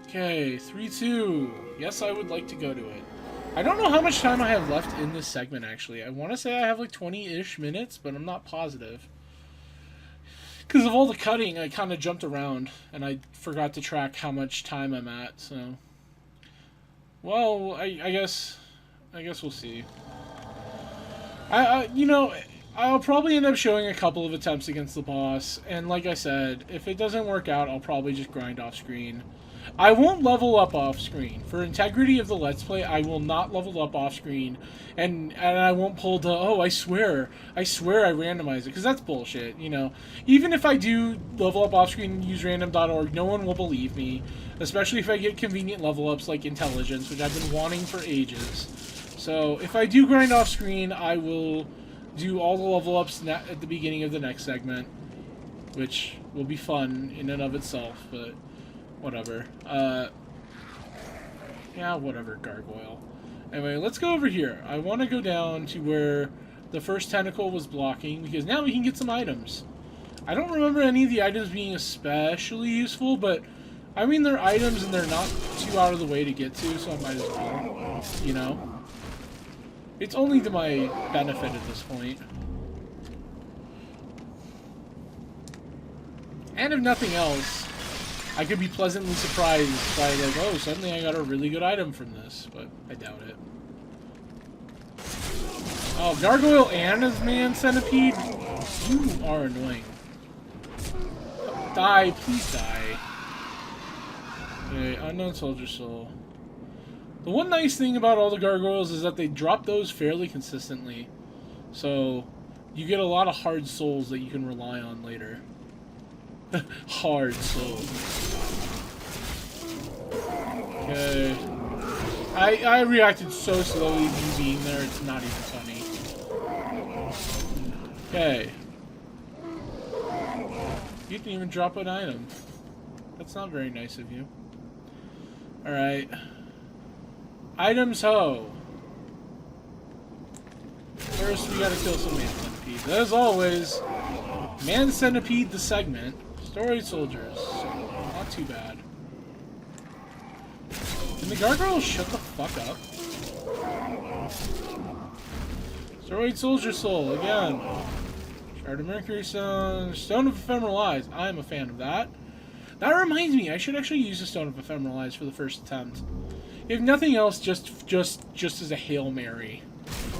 Okay, 3-2. Yes, I would like to go to it. I don't know how much time I have left in this segment, actually. I want to say I have like 20-ish minutes, but I'm not positive. Because of all the cutting, I kind of jumped around, and I forgot to track how much time I'm at, so... Well, I guess we'll see. You know, I'll probably end up showing a couple of attempts against the boss, and like I said, if it doesn't work out, I'll probably just grind off screen. I won't level up off screen. For integrity of the Let's Play, I will not level up off screen, and I won't pull the, oh, I swear I randomize it, because that's bullshit, you know. Even if I do level up off screen and use random.org, no one will believe me, especially if I get convenient level ups like intelligence, which I've been wanting for ages. So, if I do grind off screen, I will do all the level ups at the beginning of the next segment, which will be fun in and of itself, but whatever. Yeah, whatever, Gargoyle. Anyway, let's go over here. I want to go down to where the first tentacle was blocking, because now we can get some items. I don't remember any of the items being especially useful, but, I mean, they're items and they're not too out of the way to get to, so I might as well, you know? It's only to my benefit at this point. And if nothing else, I could be pleasantly surprised by, like, oh, suddenly I got a really good item from this, but I doubt it. Oh, Gargoyle and his man centipede? You are annoying. Die, please die. Okay, Unknown Soldier Soul. The one nice thing about all the Gargoyles is that they drop those fairly consistently. So, you get a lot of hard souls that you can rely on later. Hard souls. Okay. I reacted so slowly to you being there, it's not even funny. Okay. You didn't even drop an item. That's not very nice of you. Alright. Items ho! First, we gotta kill some man centipedes. As always, man centipede the segment. Storied soldiers. Not too bad. Can the gargoyles shut the fuck up? Storied soldier soul, again. Shard of Mercury Stone. Stone of Ephemeral Eyes. I am a fan of that. That reminds me, I should actually use the Stone of Ephemeral Eyes for the first attempt. If nothing else, just as a Hail Mary.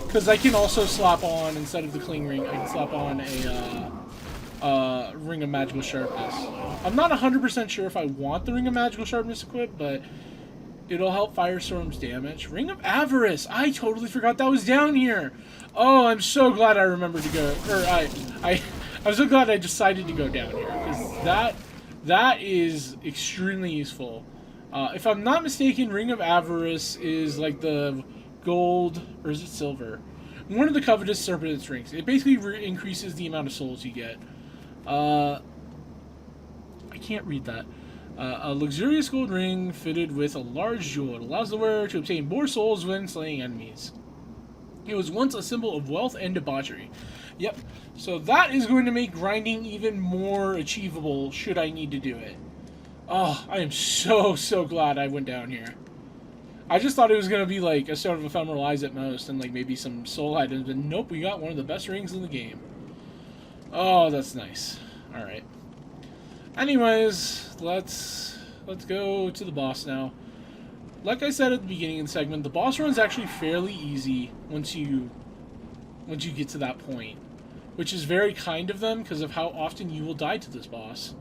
Because I can also slap on, instead of the Cling Ring, I can slap on a Ring of Magical Sharpness. I'm not 100% sure if I want the Ring of Magical Sharpness equipped, but it'll help Firestorm's damage. Ring of Avarice! I totally forgot that was down here! Oh, I'm so glad I remembered to go, or I'm so glad I decided to go down here, because that is extremely useful. If I'm not mistaken, Ring of Avarice is like the gold, or is it silver? One of the covetous serpent's rings. It basically increases the amount of souls you get. I can't read that. A luxurious gold ring fitted with a large jewel. It allows the wearer to obtain more souls when slaying enemies. It was once a symbol of wealth and debauchery. Yep. So that is going to make grinding even more achievable should I need to do it. Oh, I am so glad I went down here. I just thought it was going to be like a Stone of Ephemeral Eyes at most and like maybe some soul items, but nope, we got one of the best rings in the game. Oh, that's nice. Alright. Anyways, let's go to the boss now. Like I said at the beginning of the segment, the boss run's actually fairly easy once you get to that point. Which is very kind of them because of how often you will die to this boss.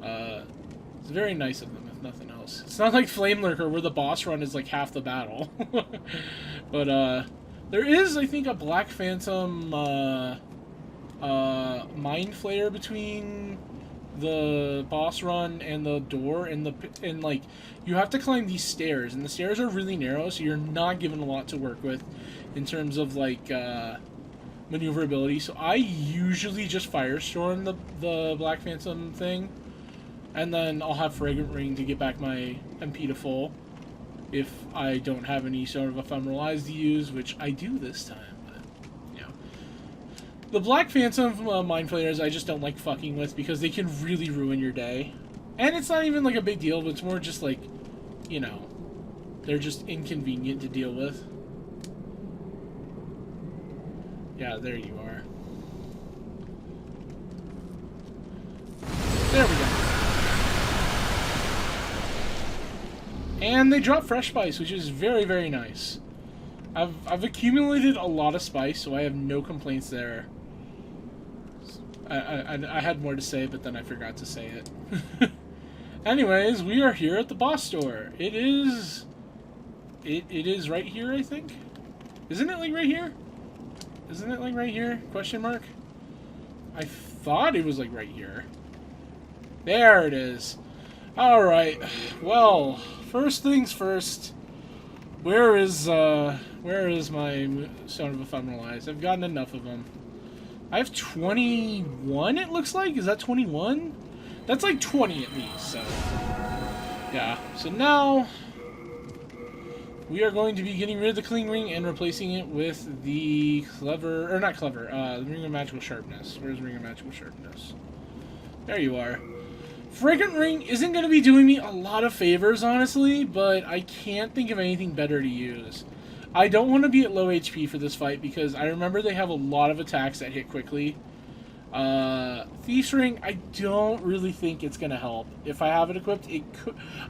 It's very nice of them, if nothing else. It's not like Flame Lurker, where the boss run is like half the battle. But, there is, I think, a Black Phantom, Mind Flayer between the boss run and the door, and like, you have to climb these stairs, and the stairs are really narrow, so you're not given a lot to work with in terms of, like, maneuverability. So I usually just Firestorm the Black Phantom thing. And then I'll have Fragrant Ring to get back my MP to full. if I don't have any sort of ephemeral eyes to use, which I do this time. But, you know. The Black Phantom Mind Flayers I just don't like fucking with because they can really ruin your day. And it's not even like a big deal, but it's more just like, you know, they're just inconvenient to deal with. Yeah, there you are. There we go. And they drop fresh spice, which is very, very nice. I've accumulated a lot of spice, so I have no complaints there. I had more to say, but then I forgot to say it. Anyways, we are here at the boss door. It is right here, I think. Isn't it like right here? Isn't it like right here? Question mark? I thought it was like right here. There it is. Alright. Well, first things first. Where is my Stone of Ephemeral Eyes? I've gotten enough of them. I have 21, it looks like? Is that 21? That's like 20 at least, so... yeah. So now... we are going to be getting rid of the Cling Ring and replacing it with the Clever... or not Clever, the Ring of Magical Sharpness. Where's the Ring of Magical Sharpness? There you are. Fragrant Ring isn't going to be doing me a lot of favors, honestly, but I can't think of anything better to use. I don't want to be at low HP for this fight because I remember they have a lot of attacks that hit quickly. Thief's Ring, I don't really think it's going to help. If I have it equipped,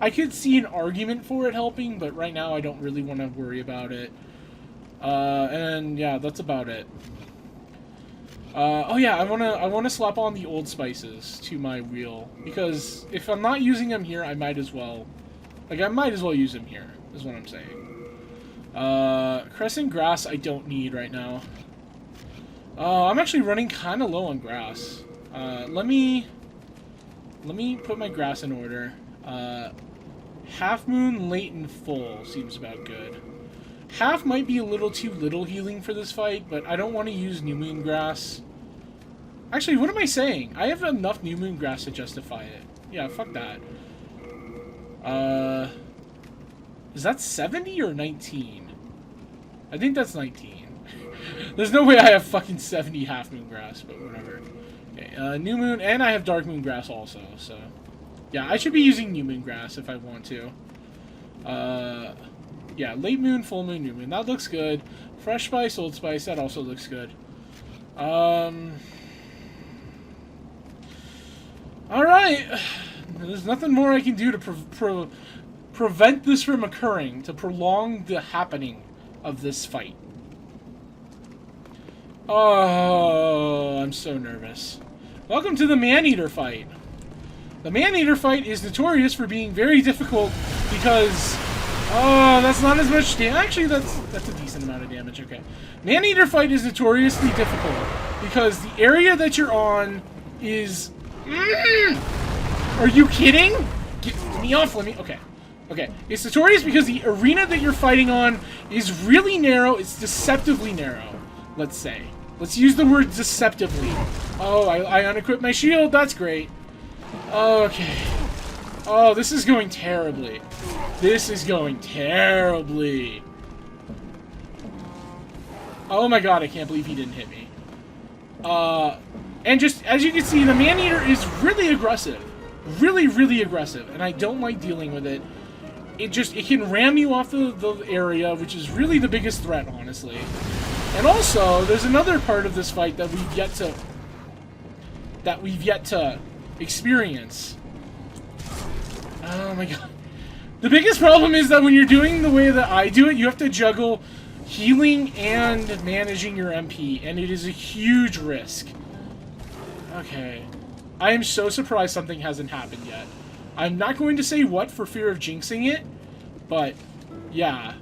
I could see an argument for it helping, but right now I don't really want to worry about it. And yeah, that's about it. Oh yeah, I wanna slap on the old spices to my wheel, because if I'm not using them here, I might as well use them here, is what I'm saying. Crescent Grass I don't need right now. I'm actually running kind of low on grass. Let me put my grass in order. Half Moon, Late, and Full seems about good. Half might be a little too little healing for this fight, but I don't want to use New Moon Grass. Actually, what am I saying? I have enough New Moon Grass to justify it. Yeah, fuck that. Is that 70 or 19? I think that's 19. There's no way I have fucking 70 Half Moon Grass, but whatever. Okay, New Moon, and I have Dark Moon Grass also, so... yeah, I should be using New Moon Grass if I want to. Yeah, Late Moon, Full Moon, New Moon. That looks good. Fresh Spice, Old Spice, that also looks good. Alright. There's nothing more I can do to prevent this from occurring, to prolong the happening of this fight. Oh, I'm so nervous. Welcome to the Man-Eater fight. The Man-Eater fight is notorious for being very difficult because... oh, that's not as much damage. Actually, that's a decent amount of damage. Okay. Man-Eater fight is notoriously difficult because the area that you're on is... are you kidding? Get me off. Let me... okay. Okay. It's notorious because the arena that you're fighting on is really narrow. It's deceptively narrow, let's say. Let's use the word deceptively. Oh, I unequipped my shield. That's great. Okay. Oh, this is going terribly. This is going terribly. Oh my god, I can't believe he didn't hit me. And just, as you can see, the Man-Eater is really aggressive. Really, really aggressive. And I don't like dealing with it. It can ram you off the area, which is really the biggest threat, honestly. And also, there's another part of this fight that we've yet to experience. Oh my god. The biggest problem is that when you're doing the way that I do it, you have to juggle healing and managing your MP, and it is a huge risk. Okay. I am so surprised something hasn't happened yet. I'm not going to say what for fear of jinxing it, but yeah.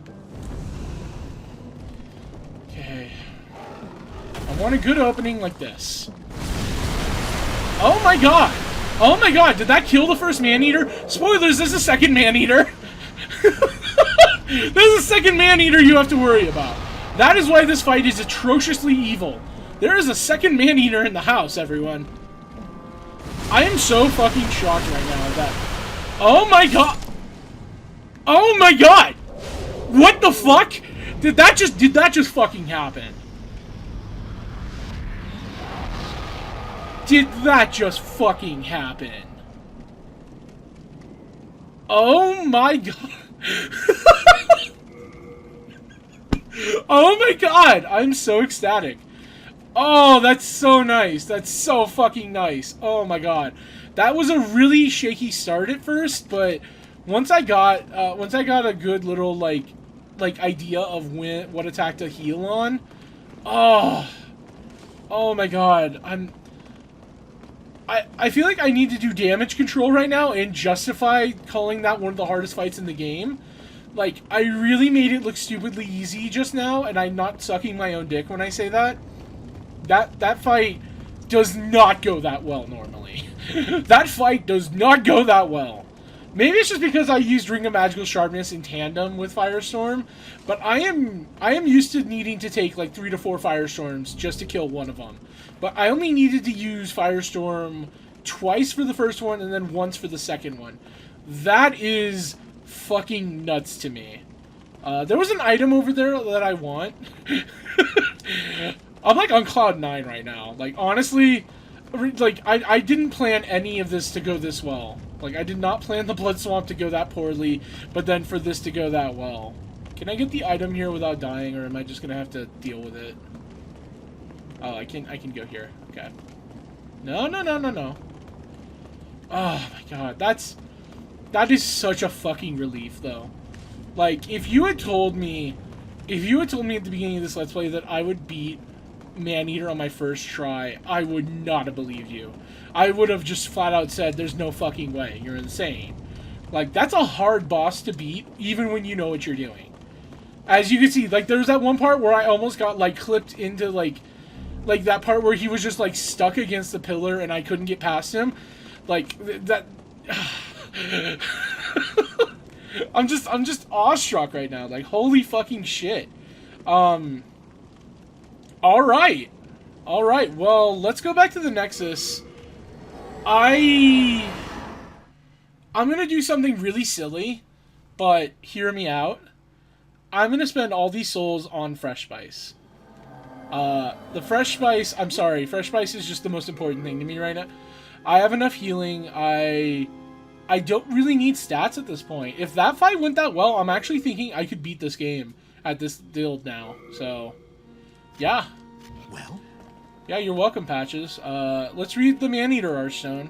Okay. I want a good opening like this. Oh my god! Oh my god, did that kill the first Man-Eater? Spoilers, there's a second Man-Eater! There's a second Man-Eater you have to worry about. That is why this fight is atrociously evil. There is a second Man-Eater in the house, everyone. I am so fucking shocked right now that... oh my god! Oh my god! What the fuck? Did that just fucking happen? Did that just fucking happen? Oh my god. Oh my god, I'm so ecstatic. Oh, that's so nice. That's so fucking nice. Oh my god. That was a really shaky start at first, but once I got a good little like idea of what attack to heal on. Oh my god. I feel like I need to do damage control right now and justify calling that one of the hardest fights in the game. Like, I really made it look stupidly easy just now, and I'm not sucking my own dick when I say that. That fight does not go that well normally. That fight does not go that well. Maybe it's just because I used Ring of Magical Sharpness in tandem with Firestorm, but I am used to needing to take like 3 to 4 Firestorms just to kill one of them. But I only needed to use Firestorm twice for the first one and then once for the second one. That is fucking nuts to me. There was an item over there that I want. I'm like on cloud 9 right now. Like, honestly, like, I didn't plan any of this to go this well. Like, I did not plan the Blood Swamp to go that poorly, but then for this to go that well. Can I get the item here without dying, or am I just gonna have to deal with it? Oh, I can go here. Okay. No. Oh my god, that is such a fucking relief, though. Like, if you had told me at the beginning of this Let's Play that I would beat Maneater on my first try, I would not have believed you. I would have just flat out said, there's no fucking way, you're insane. Like, that's a hard boss to beat, even when you know what you're doing. As you can see, like, there was that one part where I almost got, like, clipped into, like that part where he was just, like, stuck against the pillar and I couldn't get past him. Like, that... I'm just awestruck right now. Like, holy fucking shit. Alright. Alright, well, let's go back to the Nexus. I'm gonna do something really silly, but hear me out. I'm gonna spend all these souls on Fresh Spice. The Fresh Spice, I'm sorry, Fresh Spice is just the most important thing to me right now. I have enough healing, I don't really need stats at this point. If that fight went that well, I'm actually thinking I could beat this game at this build now. So, yeah.
Well?
Yeah, you're welcome, Patches. Let's read the Maneater Archstone.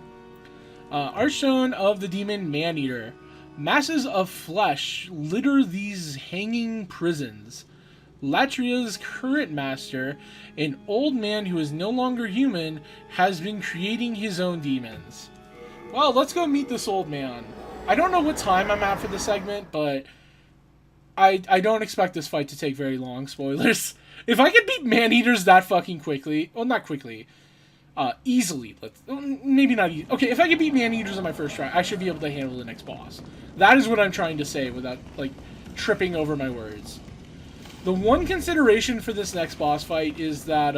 Archstone of the Demon Maneater. Masses of flesh litter these hanging prisons. Latria's current master, an old man who is no longer human, has been creating his own demons. Well, let's go meet this old man. I don't know what time I'm at for the segment, but I don't expect this fight to take very long. Spoilers. If I could beat Maneaters that fucking quickly, well, not quickly, easily. Maybe not easy. Okay, if I could beat Maneaters on my first try, I should be able to handle the next boss. That is what I'm trying to say without, like, tripping over my words. The one consideration for this next boss fight is that,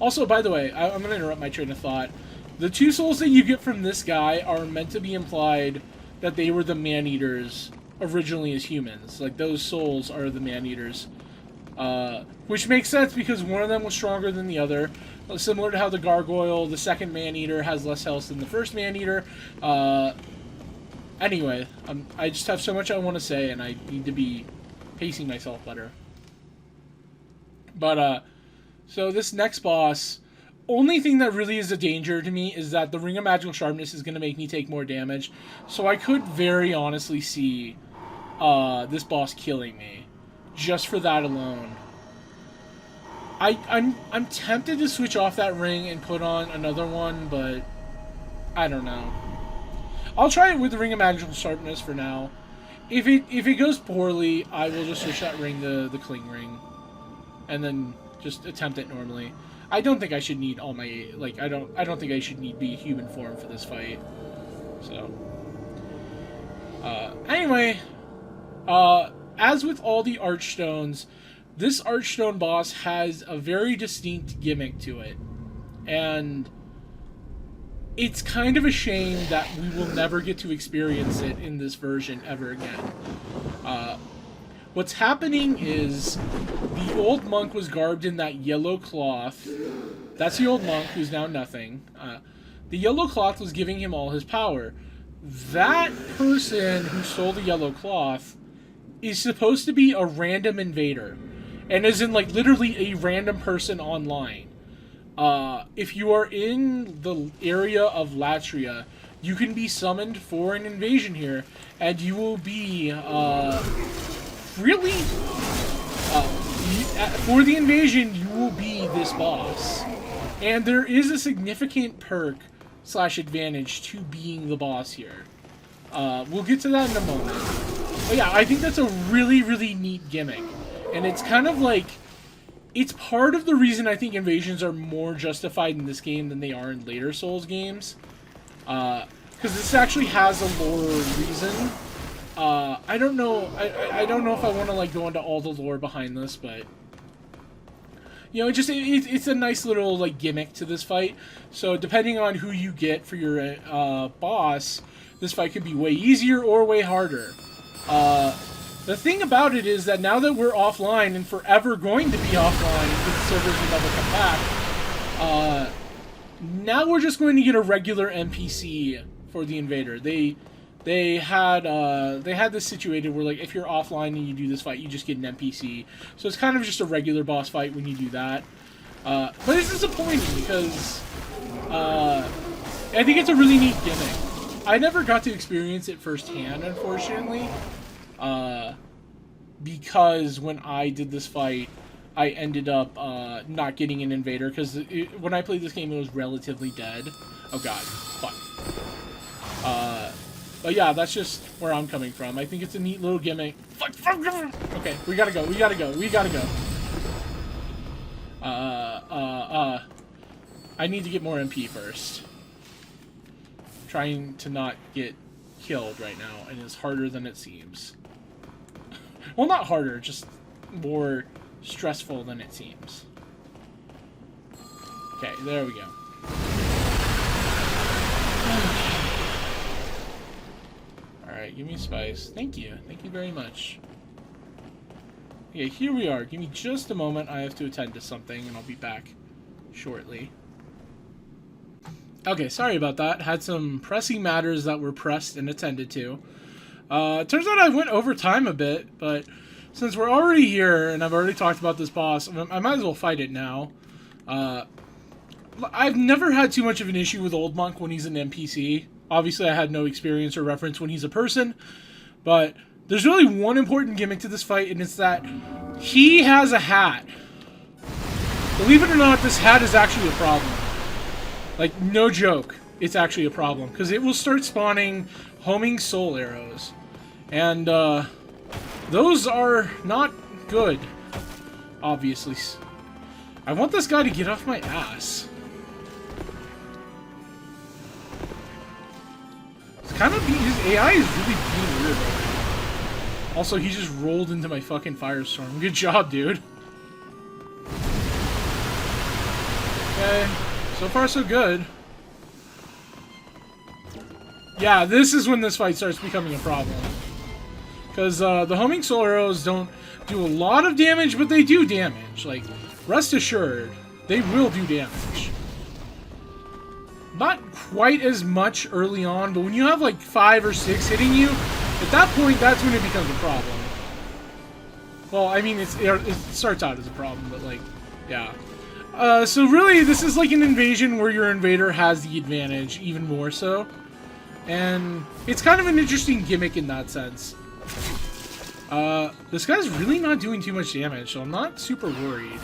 also, by the way, I'm going to interrupt my train of thought. The 2 souls that you get from this guy are meant to be implied that they were the Maneaters originally as humans. Like, those souls are the Maneaters. Which makes sense because one of them was stronger than the other. Similar to how the Gargoyle, the second Maneater, has less health than the first Maneater. Anyway, I just have so much I want to say, and I need to be pacing myself better. But, so this next boss, only thing that really is a danger to me is that the Ring of Magical Sharpness is going to make me take more damage. So I could very honestly see this boss killing me. Just for that alone. I'm tempted to switch off that ring and put on another one, but I don't know. I'll try it with the Ring of Magical Sharpness for now. If it goes poorly, I will just switch that ring to the Cling Ring. And then just attempt it normally. I don't think I should need all my, like, I don't think I should need be human form for this fight. So, anyway, as with all the Archstones, this Archstone boss has a very distinct gimmick to it. And it's kind of a shame that we will never get to experience it in this version ever again. What's happening is the old monk was garbed in that yellow cloth. That's the old monk who's now nothing. The yellow cloth was giving him all his power. That person who stole the yellow cloth is supposed to be a random invader. And is in, like, literally a random person online. If you are in the area of Latria, you can be summoned for an invasion here, and you will be, really, for the invasion, you will be this boss. And there is a significant perk / advantage to being the boss here. We'll get to that in a moment. But yeah, I think that's a really, really neat gimmick. And it's kind of like, it's part of the reason I think invasions are more justified in this game than they are in later Souls games. Because this actually has a lore reason. I don't know, I don't know if I want to, like, go into all the lore behind this, but... You know, it's a nice little, like, gimmick to this fight. So, depending on who you get for your boss, this fight could be way easier or way harder. The thing about it is that now that we're offline, and forever going to be offline, because the servers will never come back, now we're just going to get a regular NPC for the invader. They had this situated where, like, if you're offline and you do this fight, you just get an NPC. So it's kind of just a regular boss fight when you do that. But it's disappointing because I think it's a really neat gimmick. I never got to experience it firsthand, unfortunately. Because when I did this fight, I ended up not getting an invader, because when I played this game, it was relatively dead. Oh god, fuck. But yeah, that's just where I'm coming from. I think it's a neat little gimmick. Fuck. Okay, we gotta go. I need to get more MP first. Trying to not get killed right now, and it's harder than it seems. Well, not harder, just more stressful than it seems. Okay, there we go. Alright, give me spice. Thank you. Thank you very much. Okay, here we are. Give me just a moment. I have to attend to something, and I'll be back shortly. Okay, sorry about that. Had some pressing matters that were pressed and attended to. Turns out I went over time a bit, but since we're already here, and I've already talked about this boss, I might as well fight it now. I've never had too much of an issue with Old Monk when he's an NPC. Obviously, I had no experience or reference when he's a person, but there's really one important gimmick to this fight, and it's that he has a hat. Believe it or not, this hat is actually a problem. Like, no joke, it's actually a problem, because it will start spawning homing soul arrows. And, those are not good, obviously. I want this guy to get off my ass. It's kind of his AI is really being weird right now. Also, he just rolled into my fucking firestorm. Good job, dude. Okay, so far so good. Yeah, this is when this fight starts becoming a problem. Because the homing soul arrows don't do a lot of damage, but they do damage. Like, rest assured, they will do damage. Not quite as much early on, but when you have like 5 or 6 hitting you, at that point, that's when it becomes a problem. Well, I mean, it starts out as a problem, but like, yeah. So really, this is like an invasion where your invader has the advantage, even more so. And it's kind of an interesting gimmick in that sense. This guy's really not doing too much damage, so I'm not super worried.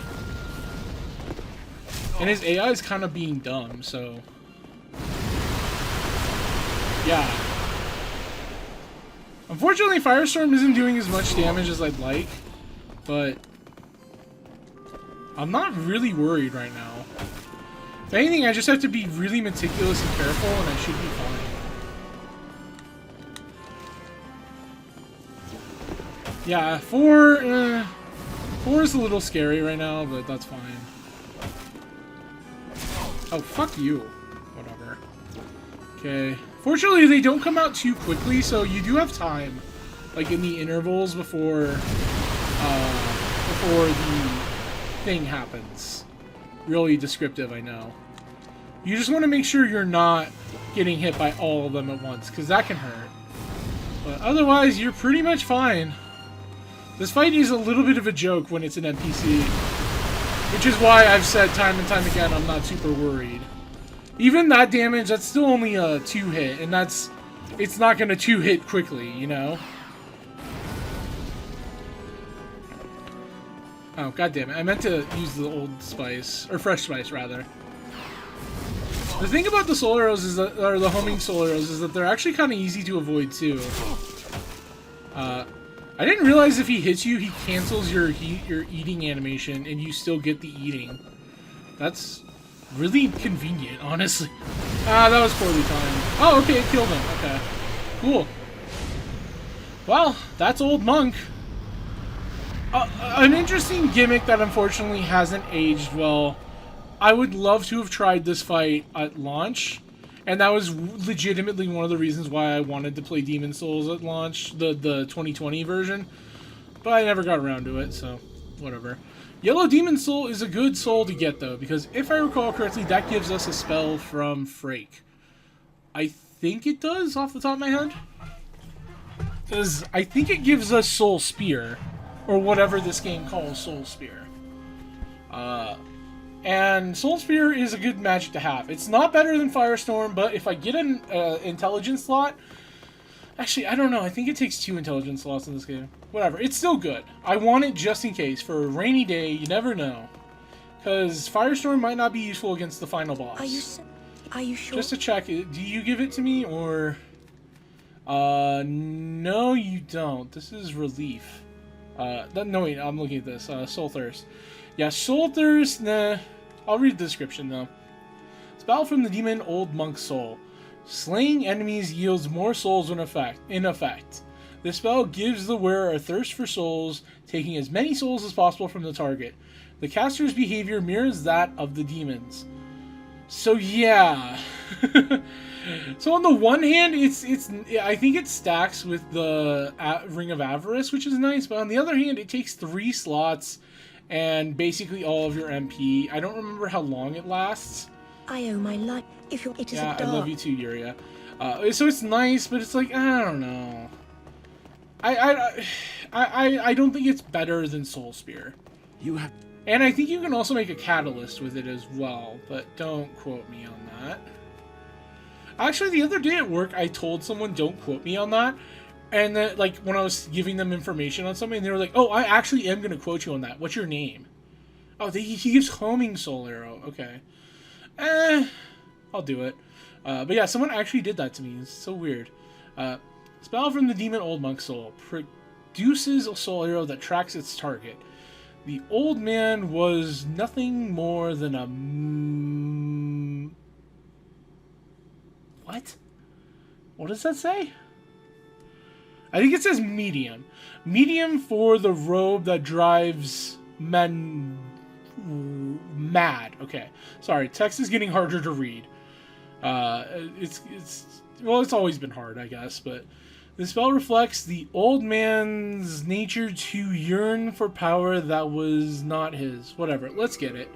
And his AI is kind of being dumb, so... yeah. Unfortunately, Firestorm isn't doing as much damage as I'd like, but... I'm not really worried right now. If anything, I just have to be really meticulous and careful, and I should be fine. Yeah, 4 is a little scary right now, but that's fine. Oh, fuck you. Whatever. Okay. Fortunately, they don't come out too quickly, so you do have time. Like, in the intervals before before the thing happens. Really descriptive, I know. You just want to make sure you're not getting hit by all of them at once, because that can hurt. But otherwise, you're pretty much fine. This fight is a little bit of a joke when it's an NPC, which is why I've said time and time again I'm not super worried. Even that damage, that's still only a 2-hit, and it's not going to 2-hit quickly, you know? Oh, goddammit. I meant to use the old spice, or fresh spice, rather. The thing about the soul arrows is that, or the homing soul arrows, is that they're actually kind of easy to avoid, too. I didn't realize if he hits you, he cancels your eating animation, and you still get the eating. That's really convenient, honestly. Ah, that was poorly timed. Oh, okay, it killed him. Okay. Cool. Well, that's Old Monk. An interesting gimmick that unfortunately hasn't aged well. I would love to have tried this fight at launch, and that was legitimately one of the reasons why I wanted to play Demon Souls at launch, the 2020 version, but I never got around to it, so whatever. Yellow Demon Soul is a good soul to get, though, because if I recall correctly, that gives us a spell from Frake. I think it does, off the top of my head. Because I think it gives us Soul Spear, or whatever this game calls Soul Spear. And Soul Spear is a good magic to have. It's not better than Firestorm, but if I get an intelligence slot... Actually, I don't know. I think it takes 2 intelligence slots in this game. Whatever. It's still good. I want it just in case. For a rainy day, you never know. Because Firestorm might not be useful against the final boss.
Are you sure?
Just to check, do you give it to me, or... no, you don't. This is Relief. No, wait, I'm looking at this. Soul Thirst. Yeah, Soul Thirst, nah. I'll read the description, though. Spell from the demon Old Monk Soul. Slaying enemies yields more souls in effect. This spell gives the wearer a thirst for souls, taking as many souls as possible from the target. The caster's behavior mirrors that of the demons. So, yeah. So on the one hand, I think it stacks with the Ring of Avarice, which is nice, but on the other hand, it takes 3 slots and basically all of your MP. I don't remember how long it lasts.
I owe my life. It is
yeah,
a dark.
I love you too, Yuria. So it's nice, but it's like, I don't know. I don't think it's better than Soul Spear. And I think you can also make a catalyst with it as well, but don't quote me on that. Actually, the other day at work, I told someone, don't quote me on that. And then, like, when I was giving them information on something, they were like, oh, I actually am going to quote you on that. What's your name? Oh, he gives homing soul arrow. Okay. I'll do it. But yeah, someone actually did that to me. It's so weird. Spell from the demon Old Monk Soul. Produces a soul arrow that tracks its target. The old man was nothing more than a... What? What does that say? I think it says medium. Medium for the robe that drives men mad. Okay. Sorry, text is getting harder to read. It's always been hard, I guess, but the spell reflects the old man's nature to yearn for power that was not his. Whatever, let's get it.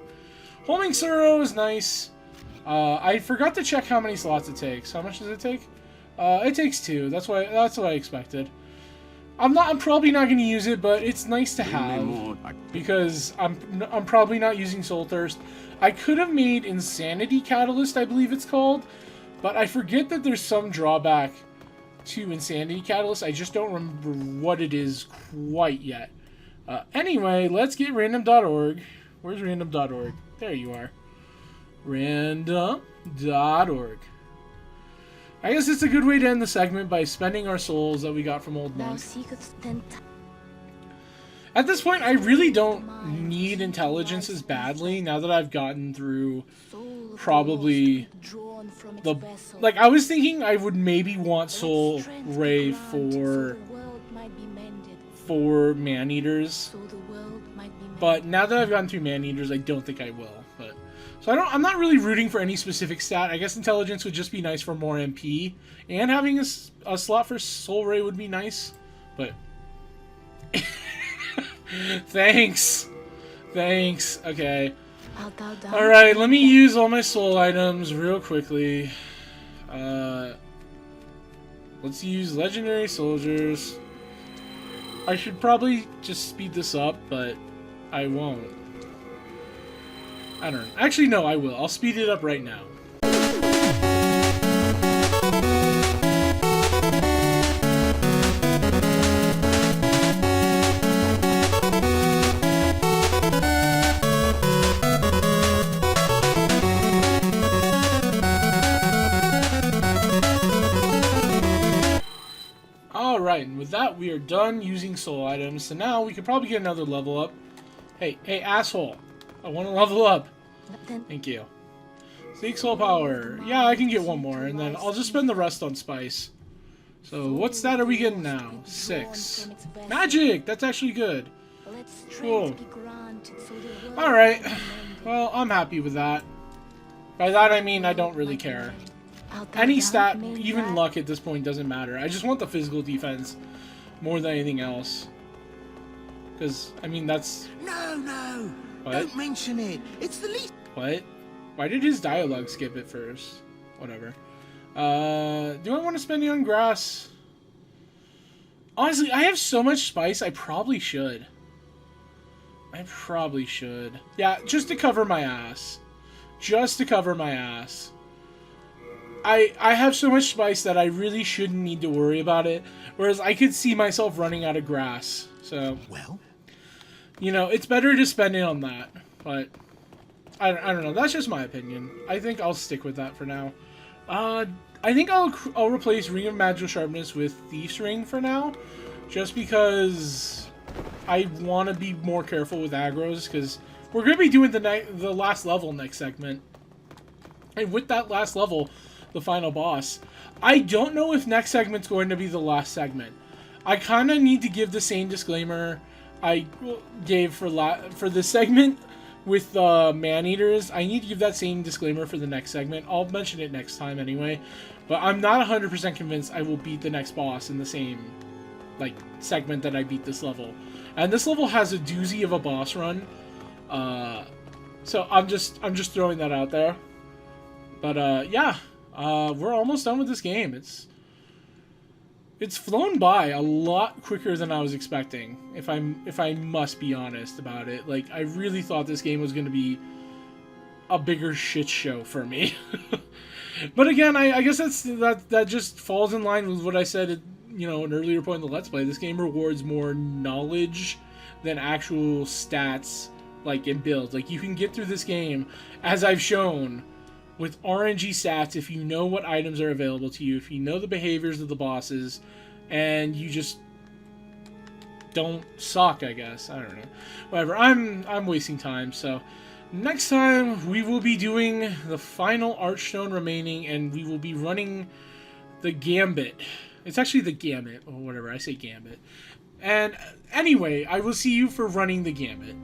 Homing Sorrow is nice. I forgot to check how many slots it takes. How much does it take? It takes 2. That's what I expected. I'm probably not going to use it, but it's nice to have because I'm probably not using Soul Thirst. I could have made Insanity Catalyst, I believe it's called, but I forget that there's some drawback to Insanity Catalyst. I just don't remember what it is quite yet. Anyway, let's get random.org. Where's random.org? There you are. Random.org. I guess it's a good way to end the segment by spending our souls that we got from Old Monk. At this point, I really don't need intelligence as badly now that I've gotten through probably the... Like, I was thinking I would maybe want Soul Ray for Man-Eaters. But now that I've gotten through Man-Eaters, I don't think I will. But so I'm not really rooting for any specific stat. I guess intelligence would just be nice for more MP. And having a slot for Soul Ray would be nice. But... Thanks. Thanks. Okay.
Art thou down?
Alright, let me use all my soul items real quickly. Let's use legendary soldiers. I should probably just speed this up, but I won't. I don't know. Actually, no, I will. I'll speed it up right now. Alright, and with that, we are done using soul items. So now we could probably get another level up. Hey, asshole. I want to level up. Thank you. Seek soul power. Yeah, I can get one more, and then I'll just spend the rest on spice. So, what stat are we getting now? 6. Magic! That's actually good. Cool. Alright. Well, I'm happy with that. By that I mean I don't really care. Any stat, even luck at this point, doesn't matter. I just want the physical defense more than anything else. Because, I mean, that's...
No!
What?
Don't mention it! It's the least...
What? Why did his dialogue skip it first? Whatever. Do I want to spend it on grass? Honestly, I have so much spice, I probably should. Yeah, just to cover my ass. Just to cover my ass. I have so much spice that I really shouldn't need to worry about it. Whereas I could see myself running out of grass. So,
Well,
you know, it's better to spend it on that. But, I don't know. That's just my opinion. I think I'll stick with that for now. I think I'll replace Ring of Magical Sharpness with Thief's Ring for now. Just because I want to be more careful with aggros. Because we're going to be doing the last level next segment. And with that last level, the final boss, I don't know if next segment's going to be the last segment. I kind of need to give the same disclaimer I gave for this segment with man-eaters. I need to give that same disclaimer for the next segment. I'll mention it next time anyway. But I'm not 100% convinced I will beat the next boss in the same segment that I beat this level. And this level has a doozy of a boss run. So I'm just throwing that out there. But yeah. We're almost done with this game. It's flown by a lot quicker than I was expecting, if I must be honest about it. Like, I really thought this game was going to be a bigger shit show for me. But again, I guess that just falls in line with what I said at, an earlier point in the Let's Play. This game rewards more knowledge than actual stats, and builds. You can get through this game, as I've shown, with RNG stats if you know what items are available to you, if you know the behaviors of the bosses, and you just don't suck, I guess. I don't know. Whatever, I'm wasting time, so next time we will be doing the final Archstone remaining, and we will be running the Gambit. It's actually the Gambit, or whatever, I say Gambit. And anyway, I will see you for running the Gambit.